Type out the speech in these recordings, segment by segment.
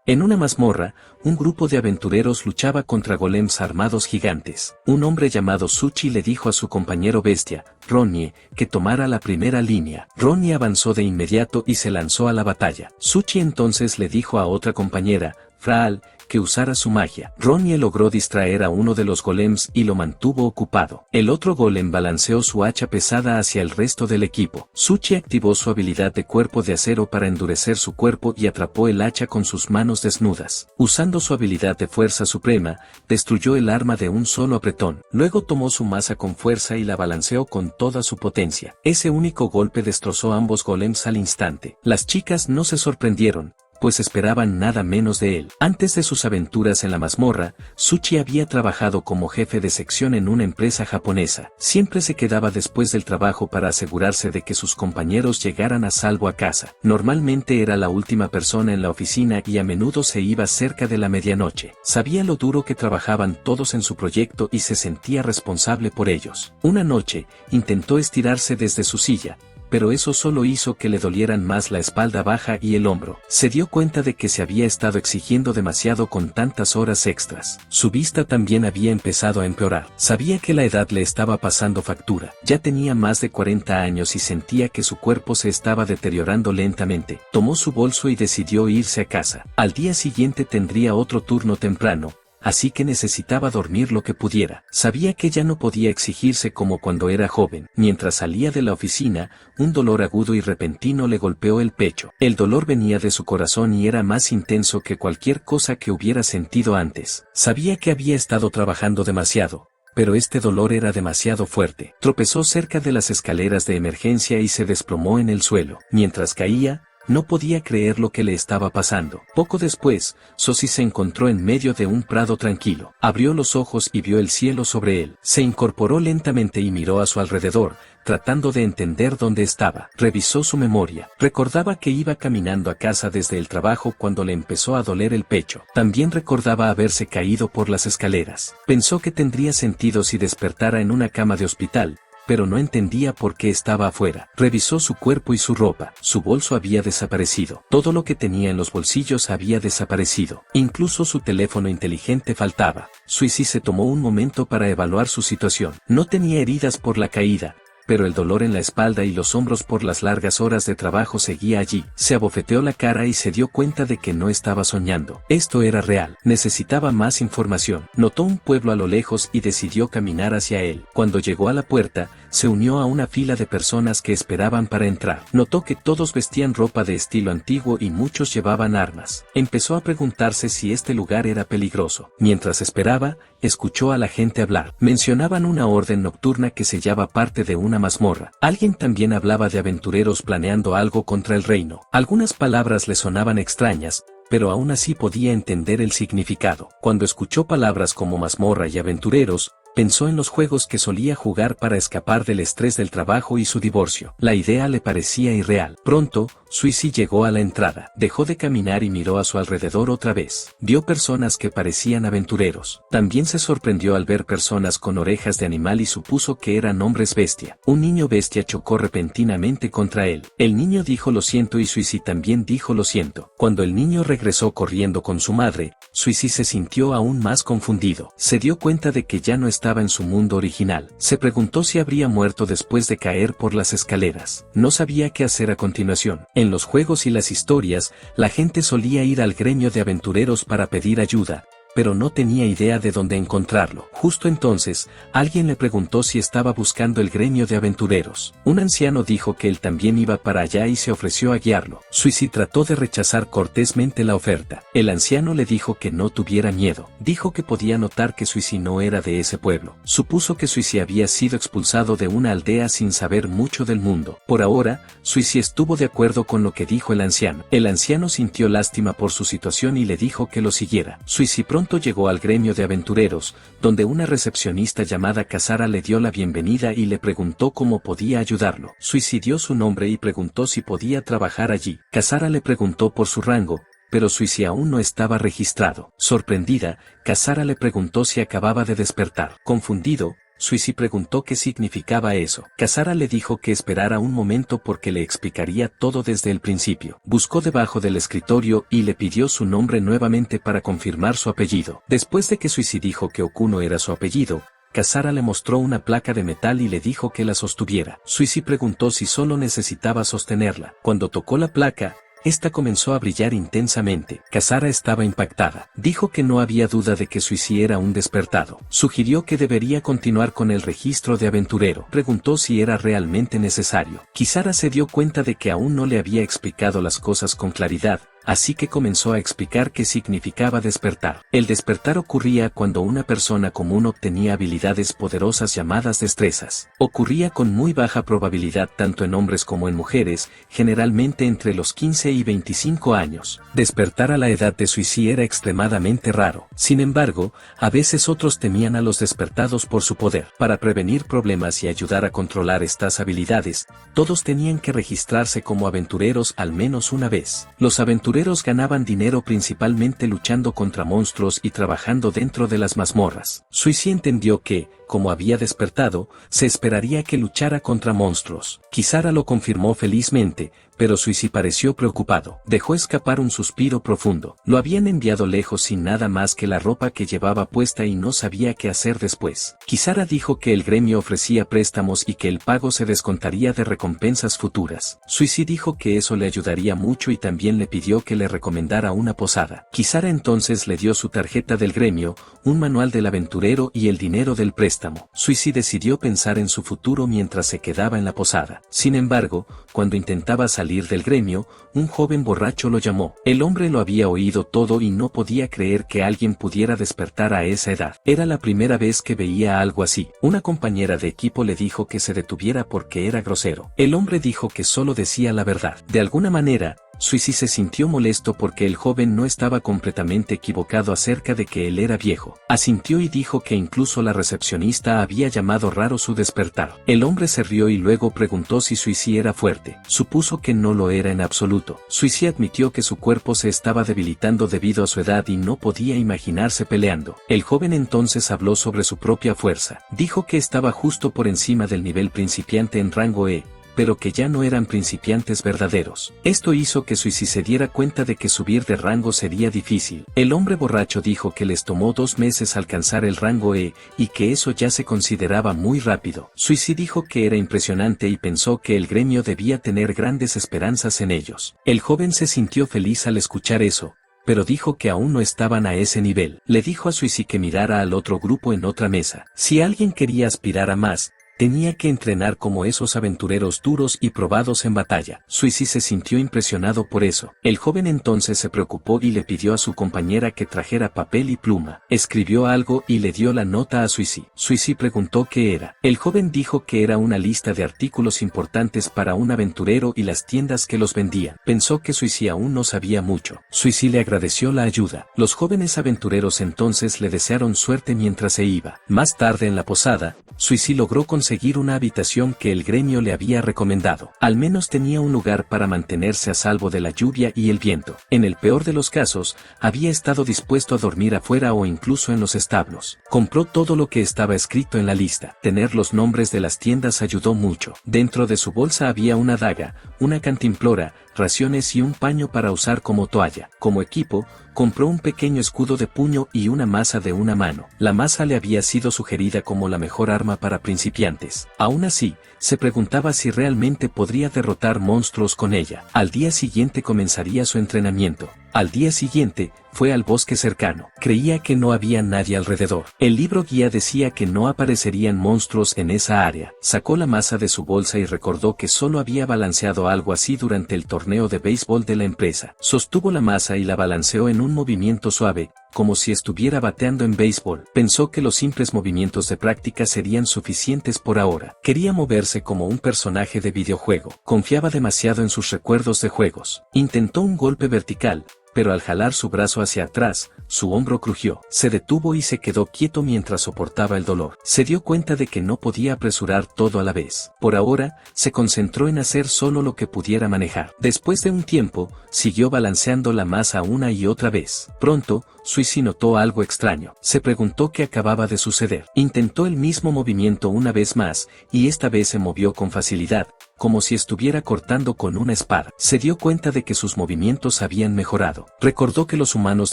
En una mazmorra, un grupo de aventureros luchaba contra golems armados gigantes. Un hombre llamado Suchi le dijo a su compañero bestia, Ronnie, que tomara la primera línea. Ronnie avanzó de inmediato y se lanzó a la batalla. Suchi entonces le dijo a otra compañera, Fraal, que usara su magia. Ronnie logró distraer a uno de los golems y lo mantuvo ocupado. El otro golem balanceó su hacha pesada hacia el resto del equipo. Suchi activó su habilidad de cuerpo de acero para endurecer su cuerpo y atrapó el hacha con sus manos desnudas. Usando su habilidad de fuerza suprema, destruyó el arma de un solo apretón. Luego tomó su masa con fuerza y la balanceó con toda su potencia. Ese único golpe destrozó ambos golems al instante. Las chicas no se sorprendieron, pues esperaban nada menos de él. Antes de sus aventuras en la mazmorra, Suchi había trabajado como jefe de sección en una empresa japonesa. Siempre se quedaba después del trabajo para asegurarse de que sus compañeros llegaran a salvo a casa. Normalmente era la última persona en la oficina y a menudo se iba cerca de la medianoche. Sabía lo duro que trabajaban todos en su proyecto y se sentía responsable por ellos. Una noche, intentó estirarse desde su silla, pero eso solo hizo que le dolieran más la espalda baja y el hombro. Se dio cuenta de que se había estado exigiendo demasiado con tantas horas extras. Su vista también había empezado a empeorar. Sabía que la edad le estaba pasando factura. Ya tenía más de 40 años y sentía que su cuerpo se estaba deteriorando lentamente. Tomó su bolso y decidió irse a casa. Al día siguiente tendría otro turno temprano, así que necesitaba dormir lo que pudiera. Sabía que ya no podía exigirse como cuando era joven. Mientras salía de la oficina, un dolor agudo y repentino le golpeó el pecho. El dolor venía de su corazón y era más intenso que cualquier cosa que hubiera sentido antes. Sabía que había estado trabajando demasiado, pero este dolor era demasiado fuerte. Tropezó cerca de las escaleras de emergencia y se desplomó en el suelo. Mientras caía, no podía creer lo que le estaba pasando. Poco después, Sosi se encontró en medio de un prado tranquilo. Abrió los ojos y vio el cielo sobre él. Se incorporó lentamente y miró a su alrededor, tratando de entender dónde estaba. Revisó su memoria. Recordaba que iba caminando a casa desde el trabajo cuando le empezó a doler el pecho. También recordaba haberse caído por las escaleras. Pensó que tendría sentido si despertara en una cama de hospital, pero no entendía por qué estaba afuera. Revisó su cuerpo y su ropa. Su bolso había desaparecido. Todo lo que tenía en los bolsillos había desaparecido. Incluso su teléfono inteligente faltaba. Suisi se tomó un momento para evaluar su situación. No tenía heridas por la caída, pero el dolor en la espalda y los hombros por las largas horas de trabajo seguía allí. Se abofeteó la cara y se dio cuenta de que no estaba soñando. Esto era real. Necesitaba más información. Notó un pueblo a lo lejos y decidió caminar hacia él. Cuando llegó a la puerta, se unió a una fila de personas que esperaban para entrar. Notó que todos vestían ropa de estilo antiguo y muchos llevaban armas. Empezó a preguntarse si este lugar era peligroso. Mientras esperaba, escuchó a la gente hablar. Mencionaban una orden nocturna que sellaba parte de una mazmorra. Alguien también hablaba de aventureros planeando algo contra el reino. Algunas palabras le sonaban extrañas, pero aún así podía entender el significado. Cuando escuchó palabras como mazmorra y aventureros, pensó en los juegos que solía jugar para escapar del estrés del trabajo y su divorcio. La idea le parecía irreal. Pronto, Suisi llegó a la entrada. Dejó de caminar y miró a su alrededor otra vez. Vio personas que parecían aventureros. También se sorprendió al ver personas con orejas de animal y supuso que eran hombres bestia. Un niño bestia chocó repentinamente contra él. El niño dijo lo siento y Suisi también dijo lo siento. Cuando el niño regresó corriendo con su madre, Suisi se sintió aún más confundido. Se dio cuenta de que ya no estaba en su mundo original. Se preguntó si habría muerto después de caer por las escaleras. No sabía qué hacer a continuación. En los juegos y las historias, la gente solía ir al gremio de aventureros para pedir ayuda, pero no tenía idea de dónde encontrarlo. Justo entonces, alguien le preguntó si estaba buscando el gremio de aventureros. Un anciano dijo que él también iba para allá y se ofreció a guiarlo. Suisi trató de rechazar cortésmente la oferta. El anciano le dijo que no tuviera miedo. Dijo que podía notar que Suisi no era de ese pueblo. Supuso que Suisi había sido expulsado de una aldea sin saber mucho del mundo. Por ahora, Suisi estuvo de acuerdo con lo que dijo el anciano. El anciano sintió lástima por su situación y le dijo que lo siguiera. Suisi pronto llegó al gremio de aventureros, donde una recepcionista llamada Kasara le dio la bienvenida y le preguntó cómo podía ayudarlo. Suisi dio su nombre y preguntó si podía trabajar allí. Kasara le preguntó por su rango, pero Suisi aún no estaba registrado. Sorprendida, Kasara le preguntó si acababa de despertar. Confundido, Suisi preguntó qué significaba eso. Kasara le dijo que esperara un momento porque le explicaría todo desde el principio. Buscó debajo del escritorio y le pidió su nombre nuevamente para confirmar su apellido. Después de que Suisi dijo que Okuno era su apellido, Kasara le mostró una placa de metal y le dijo que la sostuviera. Suisi preguntó si solo necesitaba sostenerla. Cuando tocó la placa, esta comenzó a brillar intensamente. Kasara estaba impactada. Dijo que no había duda de que Suisi era un despertado. Sugirió que debería continuar con el registro de aventurero. Preguntó si era realmente necesario. Kasara se dio cuenta de que aún no le había explicado las cosas con claridad, así que comenzó a explicar qué significaba despertar. El despertar ocurría cuando una persona común obtenía habilidades poderosas llamadas destrezas. Ocurría con muy baja probabilidad tanto en hombres como en mujeres, generalmente entre los 15 y 25 años. Despertar a la edad de Suisi era extremadamente raro. Sin embargo, a veces otros temían a los despertados por su poder. Para prevenir problemas y ayudar a controlar estas habilidades, todos tenían que registrarse como aventureros al menos una vez. Los aventureros ganaban dinero principalmente luchando contra monstruos y trabajando dentro de las mazmorras. Suisi entendió que, como había despertado, se esperaría que luchara contra monstruos. Kasara lo confirmó felizmente, pero Suisi pareció preocupado. Dejó escapar un suspiro profundo. Lo habían enviado lejos sin nada más que la ropa que llevaba puesta y no sabía qué hacer después. Kasara dijo que el gremio ofrecía préstamos y que el pago se descontaría de recompensas futuras. Suisi dijo que eso le ayudaría mucho y también le pidió que le recomendara una posada. Kasara entonces le dio su tarjeta del gremio, un manual del aventurero y el dinero del préstamo. Suisi decidió pensar en su futuro mientras se quedaba en la posada. Sin embargo, cuando intentaba salir del gremio, un joven borracho lo llamó. El hombre lo había oído todo y no podía creer que alguien pudiera despertar a esa edad. Era la primera vez que veía algo así. Una compañera de equipo le dijo que se detuviera porque era grosero. El hombre dijo que solo decía la verdad. De alguna manera, Suisi se sintió molesto porque el joven no estaba completamente equivocado acerca de que él era viejo. Asintió y dijo que incluso la recepcionista había llamado raro su despertar. El hombre se rió y luego preguntó si Suisi era fuerte. Supuso que no lo era en absoluto. Suisi admitió que su cuerpo se estaba debilitando debido a su edad y no podía imaginarse peleando. El joven entonces habló sobre su propia fuerza. Dijo que estaba justo por encima del nivel principiante en rango E, pero que ya no eran principiantes verdaderos. Esto hizo que Suisi se diera cuenta de que subir de rango sería difícil. El hombre borracho dijo que les tomó 2 meses alcanzar el rango E, y que eso ya se consideraba muy rápido. Suisi dijo que era impresionante y pensó que el gremio debía tener grandes esperanzas en ellos. El joven se sintió feliz al escuchar eso, pero dijo que aún no estaban a ese nivel. Le dijo a Suisi que mirara al otro grupo en otra mesa. Si alguien quería aspirar a más, tenía que entrenar como esos aventureros duros y probados en batalla. Suisi se sintió impresionado por eso. El joven entonces se preocupó y le pidió a su compañera que trajera papel y pluma. Escribió algo y le dio la nota a Suisi. Suisi preguntó qué era. El joven dijo que era una lista de artículos importantes para un aventurero y las tiendas que los vendían. Pensó que Suisi aún no sabía mucho. Suisi le agradeció la ayuda. Los jóvenes aventureros entonces le desearon suerte mientras se iba. Más tarde en la posada, Suisi logró conseguir una habitación que el gremio le había recomendado. Al menos tenía un lugar para mantenerse a salvo de la lluvia y el viento. En el peor de los casos, había estado dispuesto a dormir afuera o incluso en los establos. Compró todo lo que estaba escrito en la lista. Tener los nombres de las tiendas ayudó mucho. Dentro de su bolsa había una daga, una cantimplora, raciones y un paño para usar como toalla. Como equipo, compró un pequeño escudo de puño y una maza de una mano. La maza le había sido sugerida como la mejor arma para principiantes. Aún así, se preguntaba si realmente podría derrotar monstruos con ella. Al día siguiente comenzaría su entrenamiento. Al día siguiente, fue al bosque cercano. Creía que no había nadie alrededor. El libro guía decía que no aparecerían monstruos en esa área. Sacó la maza de su bolsa y recordó que solo había balanceado algo así durante el torneo de béisbol de la empresa. Sostuvo la maza y la balanceó en un movimiento suave, como si estuviera bateando en béisbol. Pensó que los simples movimientos de práctica serían suficientes por ahora. Quería moverse como un personaje de videojuego. Confiaba demasiado en sus recuerdos de juegos. Intentó un golpe vertical, pero al jalar su brazo hacia atrás, su hombro crujió. Se detuvo y se quedó quieto mientras soportaba el dolor. Se dio cuenta de que no podía apresurar todo a la vez. Por ahora, se concentró en hacer solo lo que pudiera manejar. Después de un tiempo, siguió balanceando la masa una y otra vez. Pronto, Suzy notó algo extraño. Se preguntó qué acababa de suceder. Intentó el mismo movimiento una vez más, y esta vez se movió con facilidad, como si estuviera cortando con una espada. Se dio cuenta de que sus movimientos habían mejorado. Recordó que los humanos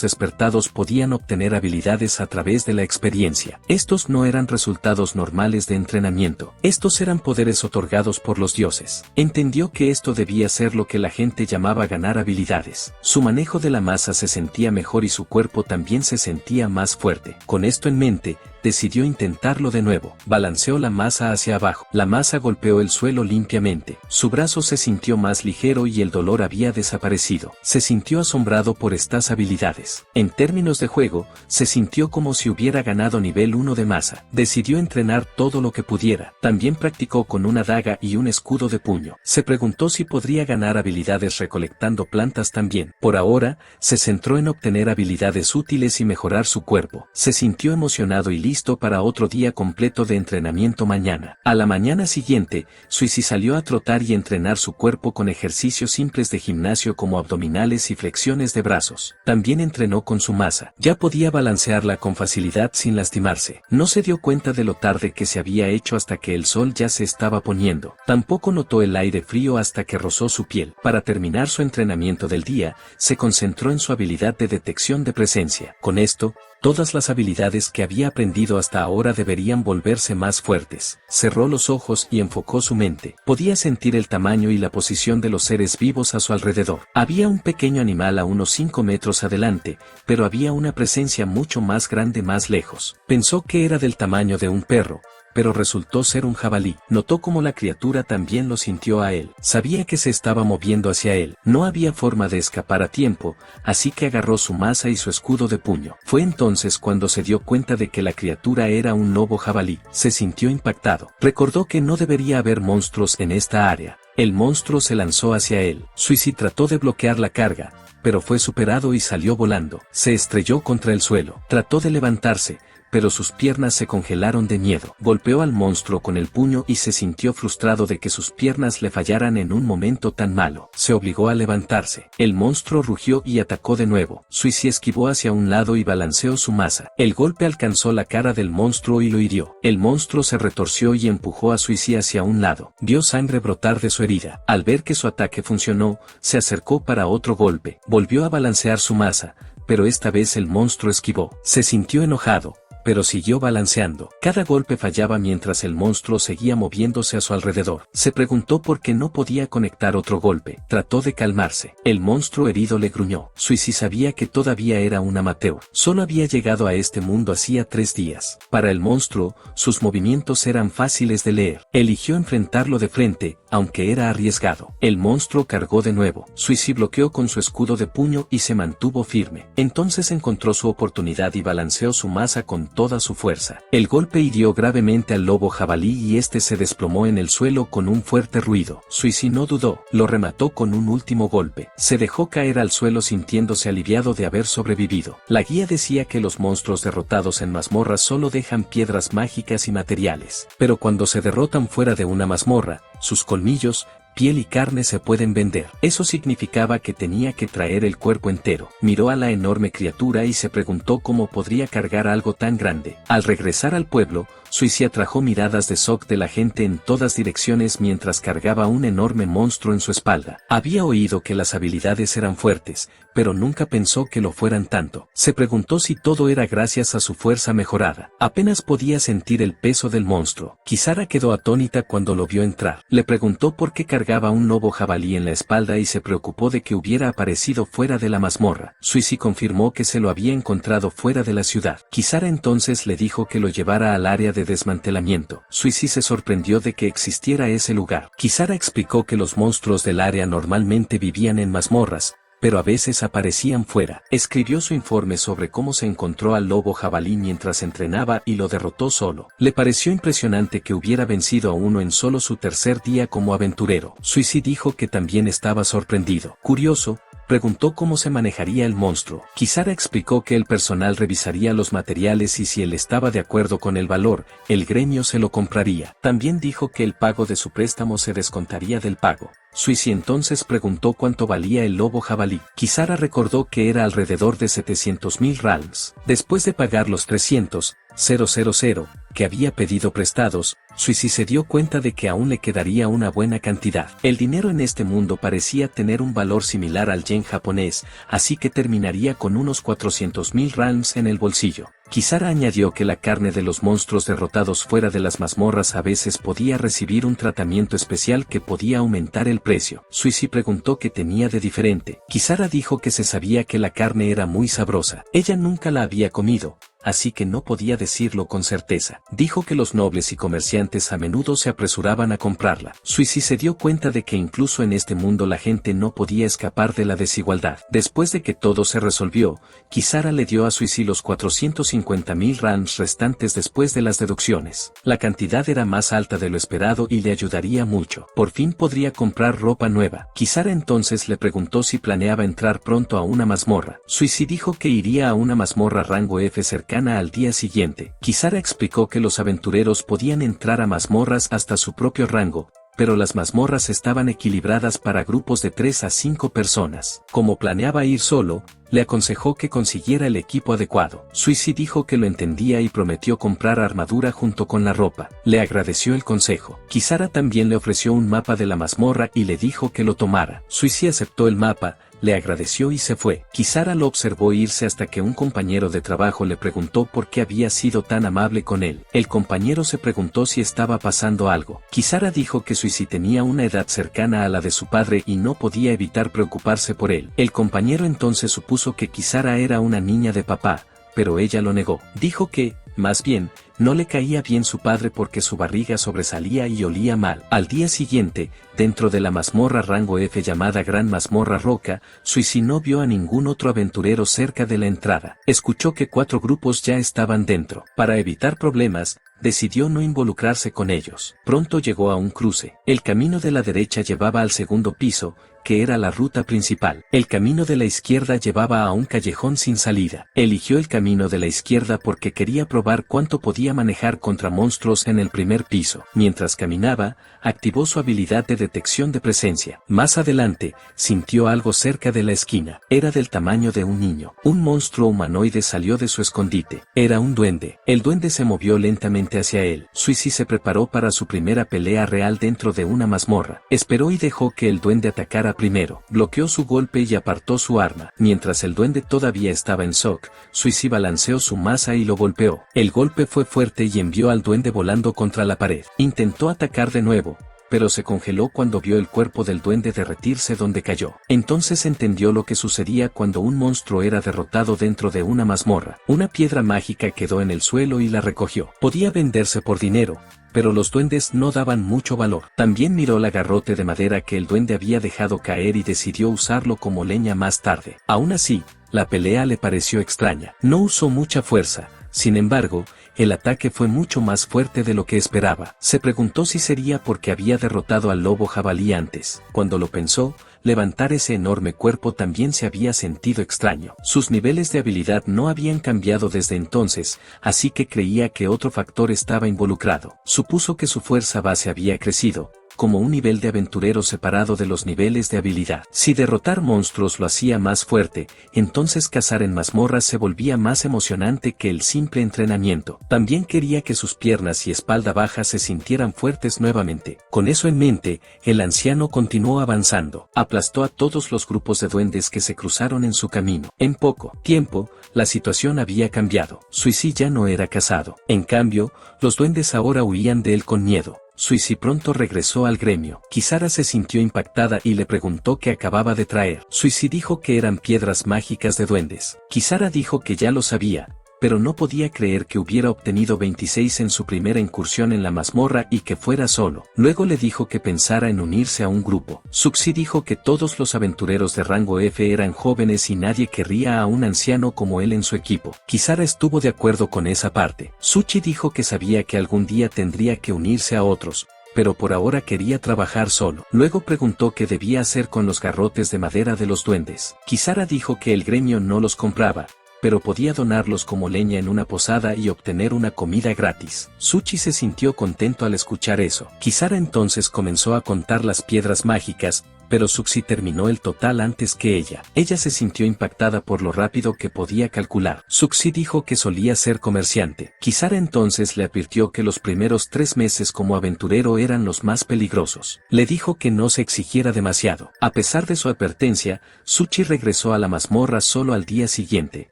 despertados podían obtener habilidades a través de la experiencia. Estos no eran resultados normales de entrenamiento. Estos eran poderes otorgados por los dioses. Entendió que esto debía ser lo que la gente llamaba ganar habilidades. Su manejo de la masa se sentía mejor y su cuerpo también se sentía más fuerte. Con esto en mente, decidió intentarlo de nuevo. Balanceó la masa hacia abajo. La masa golpeó el suelo limpiamente. Su brazo se sintió más ligero y el dolor había desaparecido. Se sintió asombrado por estas habilidades. En términos de juego, se sintió como si hubiera ganado nivel 1 de masa. Decidió entrenar todo lo que pudiera. También practicó con una daga y un escudo de puño. Se preguntó si podría ganar habilidades recolectando plantas también. Por ahora, se centró en obtener habilidades útiles y mejorar su cuerpo. Se sintió emocionado y listo para otro día completo de entrenamiento mañana. A la mañana siguiente, Suzy salió a trotar y entrenar su cuerpo con ejercicios simples de gimnasio como abdominales y flexiones de brazos. También entrenó con su masa. Ya podía balancearla con facilidad sin lastimarse. No se dio cuenta de lo tarde que se había hecho hasta que el sol ya se estaba poniendo. Tampoco notó el aire frío hasta que rozó su piel. Para terminar su entrenamiento del día, se concentró en su habilidad de detección de presencia. Con esto, todas las habilidades que había aprendido hasta ahora deberían volverse más fuertes. Cerró los ojos y enfocó su mente. Podía sentir el tamaño y la posición de los seres vivos a su alrededor. Había un pequeño animal a unos 5 metros adelante, pero había una presencia mucho más grande más lejos. Pensó que era del tamaño de un perro, pero resultó ser un jabalí. Notó cómo la criatura también lo sintió a él. Sabía que se estaba moviendo hacia él. No había forma de escapar a tiempo, así que agarró su maza y su escudo de puño. Fue entonces cuando se dio cuenta de que la criatura era un lobo jabalí. Se sintió impactado. Recordó que no debería haber monstruos en esta área. El monstruo se lanzó hacia él. Suzy trató de bloquear la carga, pero fue superado y salió volando. Se estrelló contra el suelo. Trató de levantarse, pero sus piernas se congelaron de miedo. Golpeó al monstruo con el puño y se sintió frustrado de que sus piernas le fallaran en un momento tan malo. Se obligó a levantarse. El monstruo rugió y atacó de nuevo. Suzy esquivó hacia un lado y balanceó su masa. El golpe alcanzó la cara del monstruo y lo hirió. El monstruo se retorció y empujó a Suzy hacia un lado. Vio sangre brotar de su herida. Al ver que su ataque funcionó, se acercó para otro golpe. Volvió a balancear su masa, pero esta vez el monstruo esquivó. Se sintió enojado, pero siguió balanceando. Cada golpe fallaba mientras el monstruo seguía moviéndose a su alrededor. Se preguntó por qué no podía conectar otro golpe. Trató de calmarse. El monstruo herido le gruñó. Suzy sabía que todavía era un amateur. Solo había llegado a este mundo hacía 3 días. Para el monstruo, sus movimientos eran fáciles de leer. Eligió enfrentarlo de frente, aunque era arriesgado. El monstruo cargó de nuevo. Suzy bloqueó con su escudo de puño y se mantuvo firme. Entonces encontró su oportunidad y balanceó su masa con toda su fuerza. El golpe hirió gravemente al lobo jabalí y este se desplomó en el suelo con un fuerte ruido. Suzy no dudó, lo remató con un último golpe. Se dejó caer al suelo sintiéndose aliviado de haber sobrevivido. La guía decía que los monstruos derrotados en mazmorras solo dejan piedras mágicas y materiales. Pero cuando se derrotan fuera de una mazmorra, sus colmillos, piel y carne se pueden vender. Eso significaba que tenía que traer el cuerpo entero. Miró a la enorme criatura y se preguntó cómo podría cargar algo tan grande. Al regresar al pueblo, Suzy atrajo miradas de shock de la gente en todas direcciones mientras cargaba un enorme monstruo en su espalda. Había oído que las habilidades eran fuertes, pero nunca pensó que lo fueran tanto. Se preguntó si todo era gracias a su fuerza mejorada. Apenas podía sentir el peso del monstruo. Kisara quedó atónita cuando lo vio entrar. Le preguntó por qué cargaba un lobo jabalí en la espalda y se preocupó de que hubiera aparecido fuera de la mazmorra. Suzy confirmó que se lo había encontrado fuera de la ciudad. Kisara entonces le dijo que lo llevara al área de desmantelamiento. Suzy se sorprendió de que existiera ese lugar. Kisara explicó que los monstruos del área normalmente vivían en mazmorras, pero a veces aparecían fuera. Escribió su informe sobre cómo se encontró al lobo jabalí mientras entrenaba y lo derrotó solo. Le pareció impresionante que hubiera vencido a uno en solo su tercer día como aventurero. Suzy dijo que también estaba sorprendido. Curioso, Preguntó cómo se manejaría el monstruo. Kisara explicó que el personal revisaría los materiales y si él estaba de acuerdo con el valor, el gremio se lo compraría. También dijo que el pago de su préstamo se descontaría del pago. Suisi entonces preguntó cuánto valía el lobo jabalí. Kisara recordó que era alrededor de 700.000 ralms. Después de pagar los 300.000 que había pedido prestados, Suisi se dio cuenta de que aún le quedaría una buena cantidad. El dinero en este mundo parecía tener un valor similar al yen japonés, así que terminaría con unos 400.000 ralms en el bolsillo. Kisara añadió que la carne de los monstruos derrotados fuera de las mazmorras a veces podía recibir un tratamiento especial que podía aumentar el precio. Suisi preguntó qué tenía de diferente. Kisara dijo que se sabía que la carne era muy sabrosa. Ella nunca la había comido, así que no podía decirlo con certeza. Dijo que los nobles y comerciantes a menudo se apresuraban a comprarla. Suisi se dio cuenta de que incluso en este mundo la gente no podía escapar de la desigualdad. Después de que todo se resolvió, Kisara le dio a Suisi los 450.000 ralms restantes después de las deducciones. La cantidad era más alta de lo esperado y le ayudaría mucho. Por fin podría comprar ropa nueva. Kisara entonces le preguntó si planeaba entrar pronto a una mazmorra. Suisi dijo que iría a una mazmorra rango F cercana al día siguiente. Kisara explicó que los aventureros podían entrar a mazmorras hasta su propio rango, pero las mazmorras estaban equilibradas para grupos de 3 a 5 personas. Como planeaba ir solo, le aconsejó que consiguiera el equipo adecuado. Suisi dijo que lo entendía y prometió comprar armadura junto con la ropa. Le agradeció el consejo. Kisara también le ofreció un mapa de la mazmorra y le dijo que lo tomara. Suisi aceptó el mapa, le agradeció y se fue. Kisara lo observó irse hasta que un compañero de trabajo le preguntó por qué había sido tan amable con él. El compañero se preguntó si estaba pasando algo. Kisara dijo que Suisi tenía una edad cercana a la de su padre y no podía evitar preocuparse por él. El compañero entonces supuso que Kisara era una niña de papá, pero ella lo negó. Dijo que, más bien, no le caía bien su padre porque su barriga sobresalía y olía mal. Al día siguiente, dentro de la mazmorra rango F llamada Gran Mazmorra Roca, Suisi no vio a ningún otro aventurero cerca de la entrada. Escuchó que 4 grupos ya estaban dentro. Para evitar problemas, decidió no involucrarse con ellos. Pronto llegó a un cruce. El camino de la derecha llevaba al segundo piso, que era la ruta principal. El camino de la izquierda llevaba a un callejón sin salida. Eligió el camino de la izquierda porque quería probar cuánto podía manejar contra monstruos en el primer piso. Mientras caminaba, activó su habilidad de detección de presencia. Más adelante, sintió algo cerca de la esquina. Era del tamaño de un niño. Un monstruo humanoide salió de su escondite. Era un duende. El duende se movió lentamente hacia él. Suisi se preparó para su primera pelea real dentro de una mazmorra. Esperó y dejó que el duende atacara primero. Bloqueó su golpe y apartó su arma. Mientras el duende todavía estaba en shock, Suisi balanceó su masa y lo golpeó. El golpe fue fuerte y envió al duende volando contra la pared. Intentó atacar de nuevo, pero se congeló cuando vio el cuerpo del duende derretirse donde cayó. Entonces entendió lo que sucedía cuando un monstruo era derrotado dentro de una mazmorra. Una piedra mágica quedó en el suelo y la recogió. Podía venderse por dinero, pero los duendes no daban mucho valor. También miró la garrote de madera que el duende había dejado caer y decidió usarlo como leña más tarde. Aún así, la pelea le pareció extraña. No usó mucha fuerza. Sin embargo, el ataque fue mucho más fuerte de lo que esperaba. Se preguntó si sería porque había derrotado al lobo jabalí antes. Cuando lo pensó, levantar ese enorme cuerpo también se había sentido extraño. Sus niveles de habilidad no habían cambiado desde entonces, así que creía que otro factor estaba involucrado. Supuso que su fuerza base había crecido, como un nivel de aventurero separado de los niveles de habilidad. Si derrotar monstruos lo hacía más fuerte, entonces cazar en mazmorras se volvía más emocionante que el simple entrenamiento. También quería que sus piernas y espalda baja se sintieran fuertes nuevamente. Con eso en mente, el anciano continuó avanzando. Aplastó a todos los grupos de duendes que se cruzaron en su camino. En poco tiempo, la situación había cambiado. Suisi ya no era cazado. En cambio, los duendes ahora huían de él con miedo. Suisi pronto regresó al gremio. Kisara se sintió impactada y le preguntó qué acababa de traer. Suisi dijo que eran piedras mágicas de duendes. Kisara dijo que ya lo sabía, pero no podía creer que hubiera obtenido 26 en su primera incursión en la mazmorra y que fuera solo. Luego le dijo que pensara en unirse a un grupo. Suxi dijo que todos los aventureros de rango F eran jóvenes y nadie querría a un anciano como él en su equipo. Kisara estuvo de acuerdo con esa parte. Suchi dijo que sabía que algún día tendría que unirse a otros, pero por ahora quería trabajar solo. Luego preguntó qué debía hacer con los garrotes de madera de los duendes. Kisara dijo que el gremio no los compraba, pero podía donarlos como leña en una posada y obtener una comida gratis. Tsuchi se sintió contento al escuchar eso. Kisara entonces comenzó a contar las piedras mágicas, pero Tsuchi terminó el total antes que ella. Ella se sintió impactada por lo rápido que podía calcular. Tsuchi dijo que solía ser comerciante. Kisara entonces le advirtió que los primeros 3 meses como aventurero eran los más peligrosos. Le dijo que no se exigiera demasiado. A pesar de su advertencia, Tsuchi regresó a la mazmorra solo al día siguiente.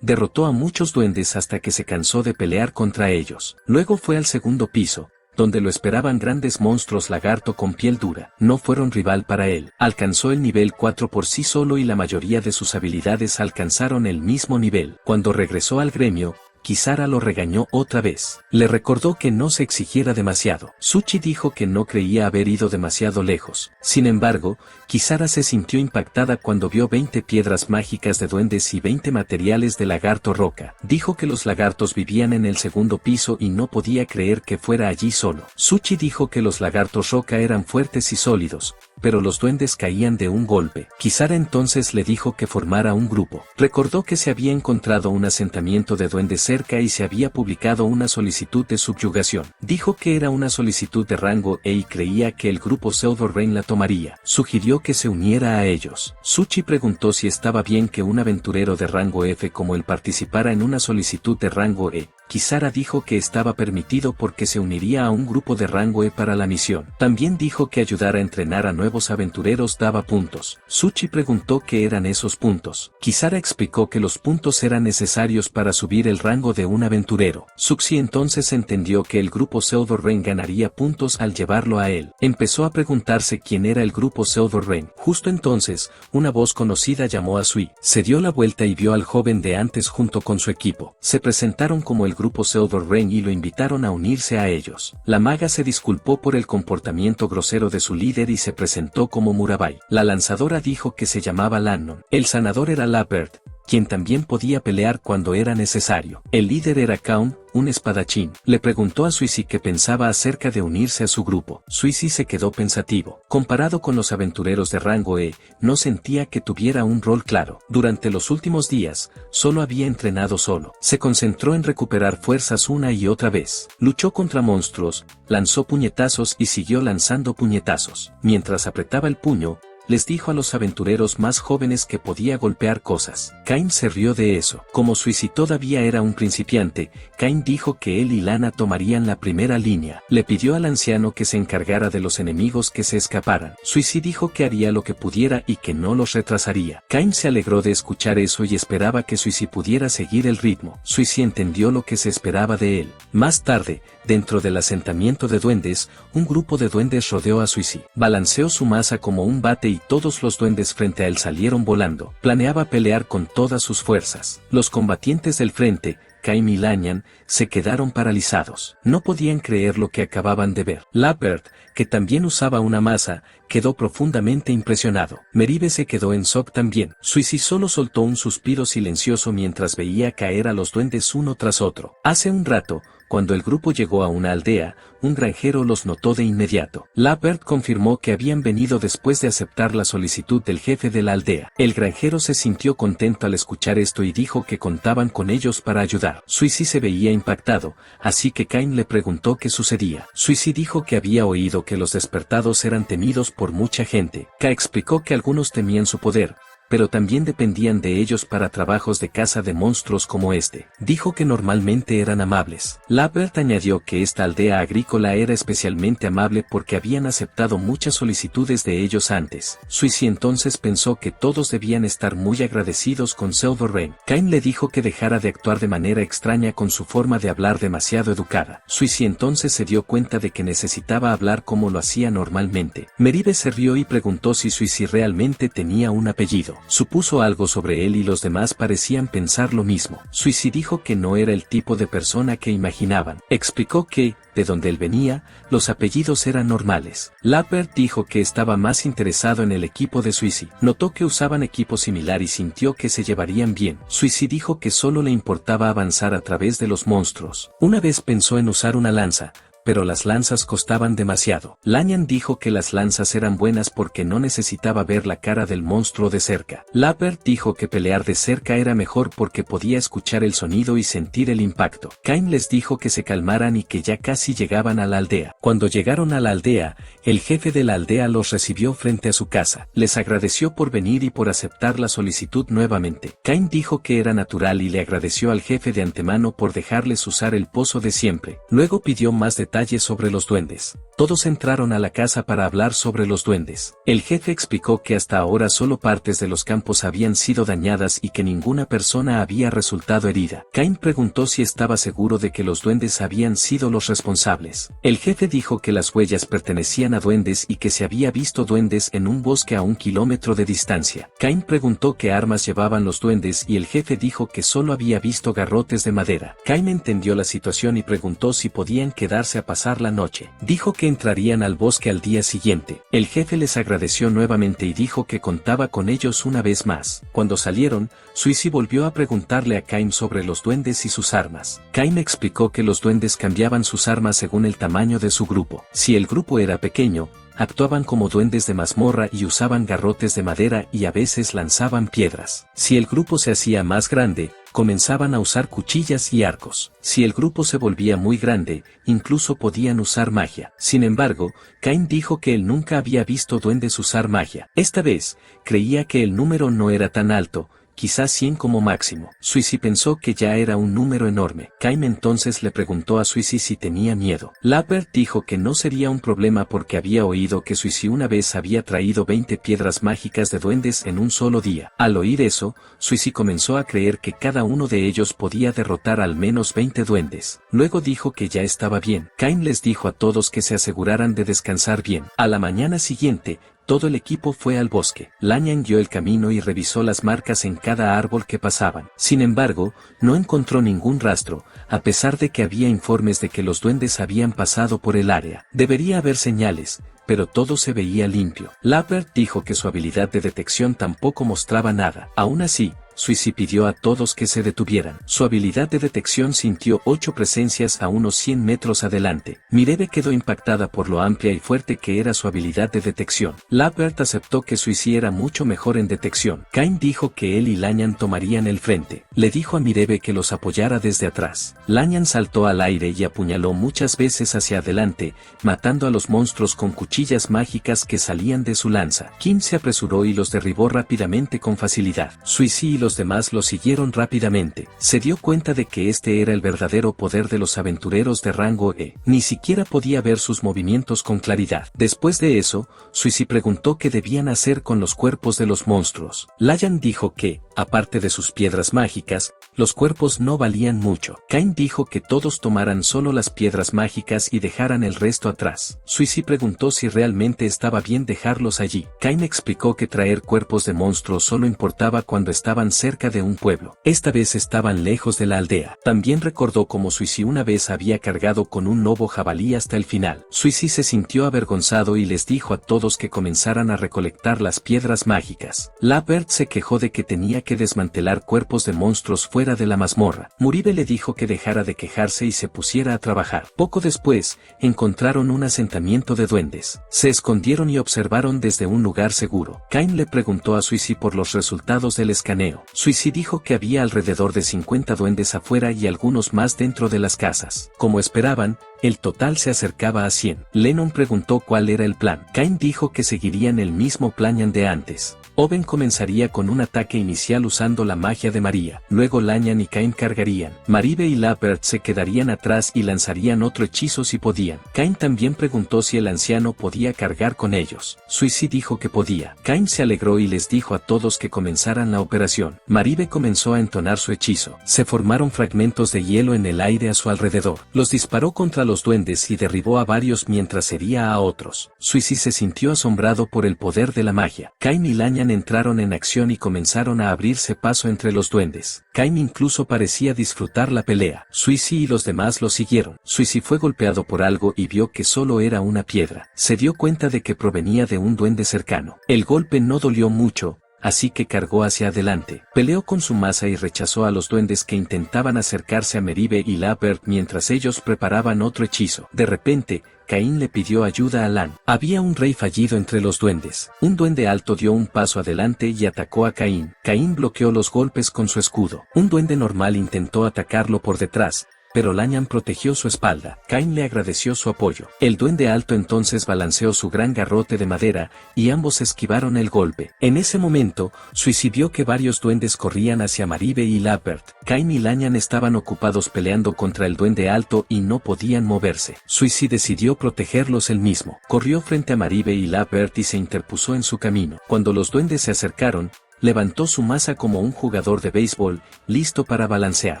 Derrotó a muchos duendes hasta que se cansó de pelear contra ellos. Luego fue al segundo piso, donde lo esperaban grandes monstruos lagarto con piel dura. No fueron rival para él. Alcanzó el nivel 4 por sí solo y la mayoría de sus habilidades alcanzaron el mismo nivel. Cuando regresó al gremio, Kisara lo regañó otra vez. Le recordó que no se exigiera demasiado. Tsuchi dijo que no creía haber ido demasiado lejos. Sin embargo, Kisara se sintió impactada cuando vio 20 piedras mágicas de duendes y 20 materiales de lagarto roca. Dijo que los lagartos vivían en el segundo piso y no podía creer que fuera allí solo. Tsuchi dijo que los lagartos roca eran fuertes y sólidos, pero los duendes caían de un golpe. Kisara entonces le dijo que formara un grupo. Recordó que se había encontrado un asentamiento de duendes cerca y se había publicado una solicitud de subyugación. Dijo que era una solicitud de rango E y creía que el grupo Pseudo Rain la tomaría. Sugirió que se uniera a ellos. Tsuchi preguntó si estaba bien que un aventurero de rango F como él participara en una solicitud de rango E. Kisara dijo que estaba permitido porque se uniría a un grupo de rango E para la misión. También dijo que ayudar a entrenar a nuevos aventureros daba puntos. Tsuchi preguntó qué eran esos puntos. Kisara explicó que los puntos eran necesarios para subir el rango de un aventurero. Tsuchi entonces entendió que el grupo Pseudo Rain ganaría puntos al llevarlo a él. Empezó a preguntarse quién era el grupo Pseudo Rain. Justo entonces, una voz conocida llamó a Sui. Se dio la vuelta y vio al joven de antes junto con su equipo. Se presentaron como el grupo Pseudo Rain y lo invitaron a unirse a ellos. La maga se disculpó por el comportamiento grosero de su líder y se presentó como Murabai. La lanzadora dijo que se llamaba Lannon. El sanador era Lapert, quien también podía pelear cuando era necesario. El líder era Kaun, un espadachín. Le preguntó a Suisi qué pensaba acerca de unirse a su grupo. Suisi se quedó pensativo. Comparado con los aventureros de rango E, no sentía que tuviera un rol claro. Durante los últimos días, solo había entrenado solo. Se concentró en recuperar fuerzas una y otra vez. Luchó contra monstruos, lanzó puñetazos y siguió lanzando puñetazos. Mientras apretaba el puño, les dijo a los aventureros más jóvenes que podía golpear cosas. Kain se rió de eso. Como Suisi todavía era un principiante, Kain dijo que él y Lana tomarían la primera línea. Le pidió al anciano que se encargara de los enemigos que se escaparan. Suisi dijo que haría lo que pudiera y que no los retrasaría. Kain se alegró de escuchar eso y esperaba que Suisi pudiera seguir el ritmo. Suisi entendió lo que se esperaba de él. Más tarde, dentro del asentamiento de duendes, un grupo de duendes rodeó a Suisi. Balanceó su masa como un bate y todos los duendes frente a él salieron volando. Planeaba pelear con todas sus fuerzas. Los combatientes del frente, Kain y Lanyan, se quedaron paralizados. No podían creer lo que acababan de ver. Lapert, que también usaba una masa, quedó profundamente impresionado. Meribe se quedó en shock también. Suisi solo soltó un suspiro silencioso mientras veía caer a los duendes uno tras otro. Hace un rato, cuando el grupo llegó a una aldea, un granjero los notó de inmediato. Lapert confirmó que habían venido después de aceptar la solicitud del jefe de la aldea. El granjero se sintió contento al escuchar esto y dijo que contaban con ellos para ayudar. Suisi se veía impactado, así que Kain le preguntó qué sucedía. Suisi dijo que había oído que los despertados eran temidos por mucha gente. Ka explicó que algunos temían su poder, pero también dependían de ellos para trabajos de caza de monstruos como este. Dijo que normalmente eran amables. Lapert añadió que esta aldea agrícola era especialmente amable porque habían aceptado muchas solicitudes de ellos antes. Suisi entonces pensó que todos debían estar muy agradecidos con Pseudo Rain. Kain le dijo que dejara de actuar de manera extraña con su forma de hablar demasiado educada. Suisi entonces se dio cuenta de que necesitaba hablar como lo hacía normalmente. Meribe se rió y preguntó si Suisi realmente tenía un apellido. Supuso algo sobre él y los demás parecían pensar lo mismo. Suisi dijo que no era el tipo de persona que imaginaban. Explicó que, de donde él venía, los apellidos eran normales. Lapert dijo que estaba más interesado en el equipo de Suisi. Notó que usaban equipo similar y sintió que se llevarían bien. Suisi dijo que solo le importaba avanzar a través de los monstruos. Una vez pensó en usar una lanza, pero las lanzas costaban demasiado. Lanyan dijo que las lanzas eran buenas porque no necesitaba ver la cara del monstruo de cerca. Lapert dijo que pelear de cerca era mejor porque podía escuchar el sonido y sentir el impacto. Cain les dijo que se calmaran y que ya casi llegaban a la aldea. Cuando llegaron a la aldea, el jefe de la aldea los recibió frente a su casa. Les agradeció por venir y por aceptar la solicitud nuevamente. Cain dijo que era natural y le agradeció al jefe de antemano por dejarles usar el pozo de siempre. Luego pidió más detalles sobre los duendes. Todos entraron a la casa para hablar sobre los duendes. El jefe explicó que hasta ahora solo partes de los campos habían sido dañadas y que ninguna persona había resultado herida. Cain preguntó si estaba seguro de que los duendes habían sido los responsables. El jefe dijo que las huellas pertenecían a duendes y que se había visto duendes en un bosque a 1 kilómetro de distancia. Cain preguntó qué armas llevaban los duendes y el jefe dijo que solo había visto garrotes de madera. Cain entendió la situación y preguntó si podían quedarse a pasar la noche. Dijo que entrarían al bosque al día siguiente. El jefe les agradeció nuevamente y dijo que contaba con ellos una vez más. Cuando salieron, Suisi volvió a preguntarle a Cain sobre los duendes y sus armas. Cain explicó que los duendes cambiaban sus armas según el tamaño de su grupo. Si el grupo era pequeño, actuaban como duendes de mazmorra y usaban garrotes de madera y a veces lanzaban piedras. Si el grupo se hacía más grande, comenzaban a usar cuchillas y arcos. Si el grupo se volvía muy grande, incluso podían usar magia. Sin embargo, Cain dijo que él nunca había visto duendes usar magia. Esta vez, creía que el número no era tan alto, quizás 100 como máximo. Suisi pensó que ya era un número enorme. Cain entonces le preguntó a Suisi si tenía miedo. Lapert dijo que no sería un problema porque había oído que Suisi una vez había traído 20 piedras mágicas de duendes en un solo día. Al oír eso, Suisi comenzó a creer que cada uno de ellos podía derrotar al menos 20 duendes. Luego dijo que ya estaba bien. Cain les dijo a todos que se aseguraran de descansar bien. A la mañana siguiente, todo el equipo fue al bosque. Lanyan guió el camino y revisó las marcas en cada árbol que pasaban. Sin embargo, no encontró ningún rastro, a pesar de que había informes de que los duendes habían pasado por el área. Debería haber señales, pero todo se veía limpio. Lapert dijo que su habilidad de detección tampoco mostraba nada. Aún así, Suisi pidió a todos que se detuvieran. Su habilidad de detección sintió 8 presencias a unos 100 metros adelante. Mirebe quedó impactada por lo amplia y fuerte que era su habilidad de detección. Lapert aceptó que Suisi era mucho mejor en detección. Cain dijo que él y Lanyan tomarían el frente. Le dijo a Mirebe que los apoyara desde atrás. Lanyan saltó al aire y apuñaló muchas veces hacia adelante, matando a los monstruos con cuchillas mágicas que salían de su lanza. Kim se apresuró y los derribó rápidamente con facilidad. Suisi y los demás lo siguieron rápidamente. Se dio cuenta de que este era el verdadero poder de los aventureros de rango E. Ni siquiera podía ver sus movimientos con claridad. Después de eso, Suisi preguntó qué debían hacer con los cuerpos de los monstruos. Lanyan dijo que, aparte de sus piedras mágicas, los cuerpos no valían mucho. Cain dijo que todos tomaran solo las piedras mágicas y dejaran el resto atrás. Suisi preguntó si realmente estaba bien dejarlos allí. Cain explicó que traer cuerpos de monstruos solo importaba cuando estaban cerca de un pueblo. Esta vez estaban lejos de la aldea. También recordó cómo Suisi una vez había cargado con un lobo jabalí hasta el final. Suisi se sintió avergonzado y les dijo a todos que comenzaran a recolectar las piedras mágicas. Lapert se quejó de que tenía que desmantelar cuerpos de monstruos fuera de la mazmorra. Muribe le dijo que dejara de quejarse y se pusiera a trabajar. Poco después, encontraron un asentamiento de duendes. Se escondieron y observaron desde un lugar seguro. Cain le preguntó a Suisi por los resultados del escaneo. Suisi dijo que había alrededor de 50 duendes afuera y algunos más dentro de las casas. Como esperaban, el total se acercaba a 100. Lennon preguntó cuál era el plan. Cain dijo que seguirían el mismo plan de antes. Owen comenzaría con un ataque inicial usando la magia de María. Luego Lanyan y Cain cargarían. Maribe y Lapert se quedarían atrás y lanzarían otro hechizo si podían. Cain también preguntó si el anciano podía cargar con ellos. Suisi dijo que podía. Cain se alegró y les dijo a todos que comenzaran la operación. Maribe comenzó a entonar su hechizo. Se formaron fragmentos de hielo en el aire a su alrededor. Los disparó contra los duendes y derribó a varios mientras hería a otros. Suisi se sintió asombrado por el poder de la magia. Cain y Lanyan entraron en acción y comenzaron a abrirse paso entre los duendes. Cain incluso parecía disfrutar la pelea. Suisi y los demás lo siguieron. Suisi fue golpeado por algo y vio que solo era una piedra. Se dio cuenta de que provenía de un duende cercano. El golpe no dolió mucho, así que cargó hacia adelante. Peleó con su maza y rechazó a los duendes que intentaban acercarse a Merive y Lapert mientras ellos preparaban otro hechizo. De repente, Caín le pidió ayuda a Lan. Había un rey fallido entre los duendes. Un duende alto dio un paso adelante y atacó a Caín. Caín bloqueó los golpes con su escudo. Un duende normal intentó atacarlo por detrás, pero Lanyan protegió su espalda. Caín le agradeció su apoyo. El duende alto entonces balanceó su gran garrote de madera, y ambos esquivaron el golpe. En ese momento, Suicy vio que varios duendes corrían hacia Maribe y Lapert. Caín y Lanyan estaban ocupados peleando contra el duende alto y no podían moverse. Suicy decidió protegerlos él mismo. Corrió frente a Maribe y Lapert y se interpuso en su camino. Cuando los duendes se acercaron, levantó su maza como un jugador de béisbol, listo para balancear.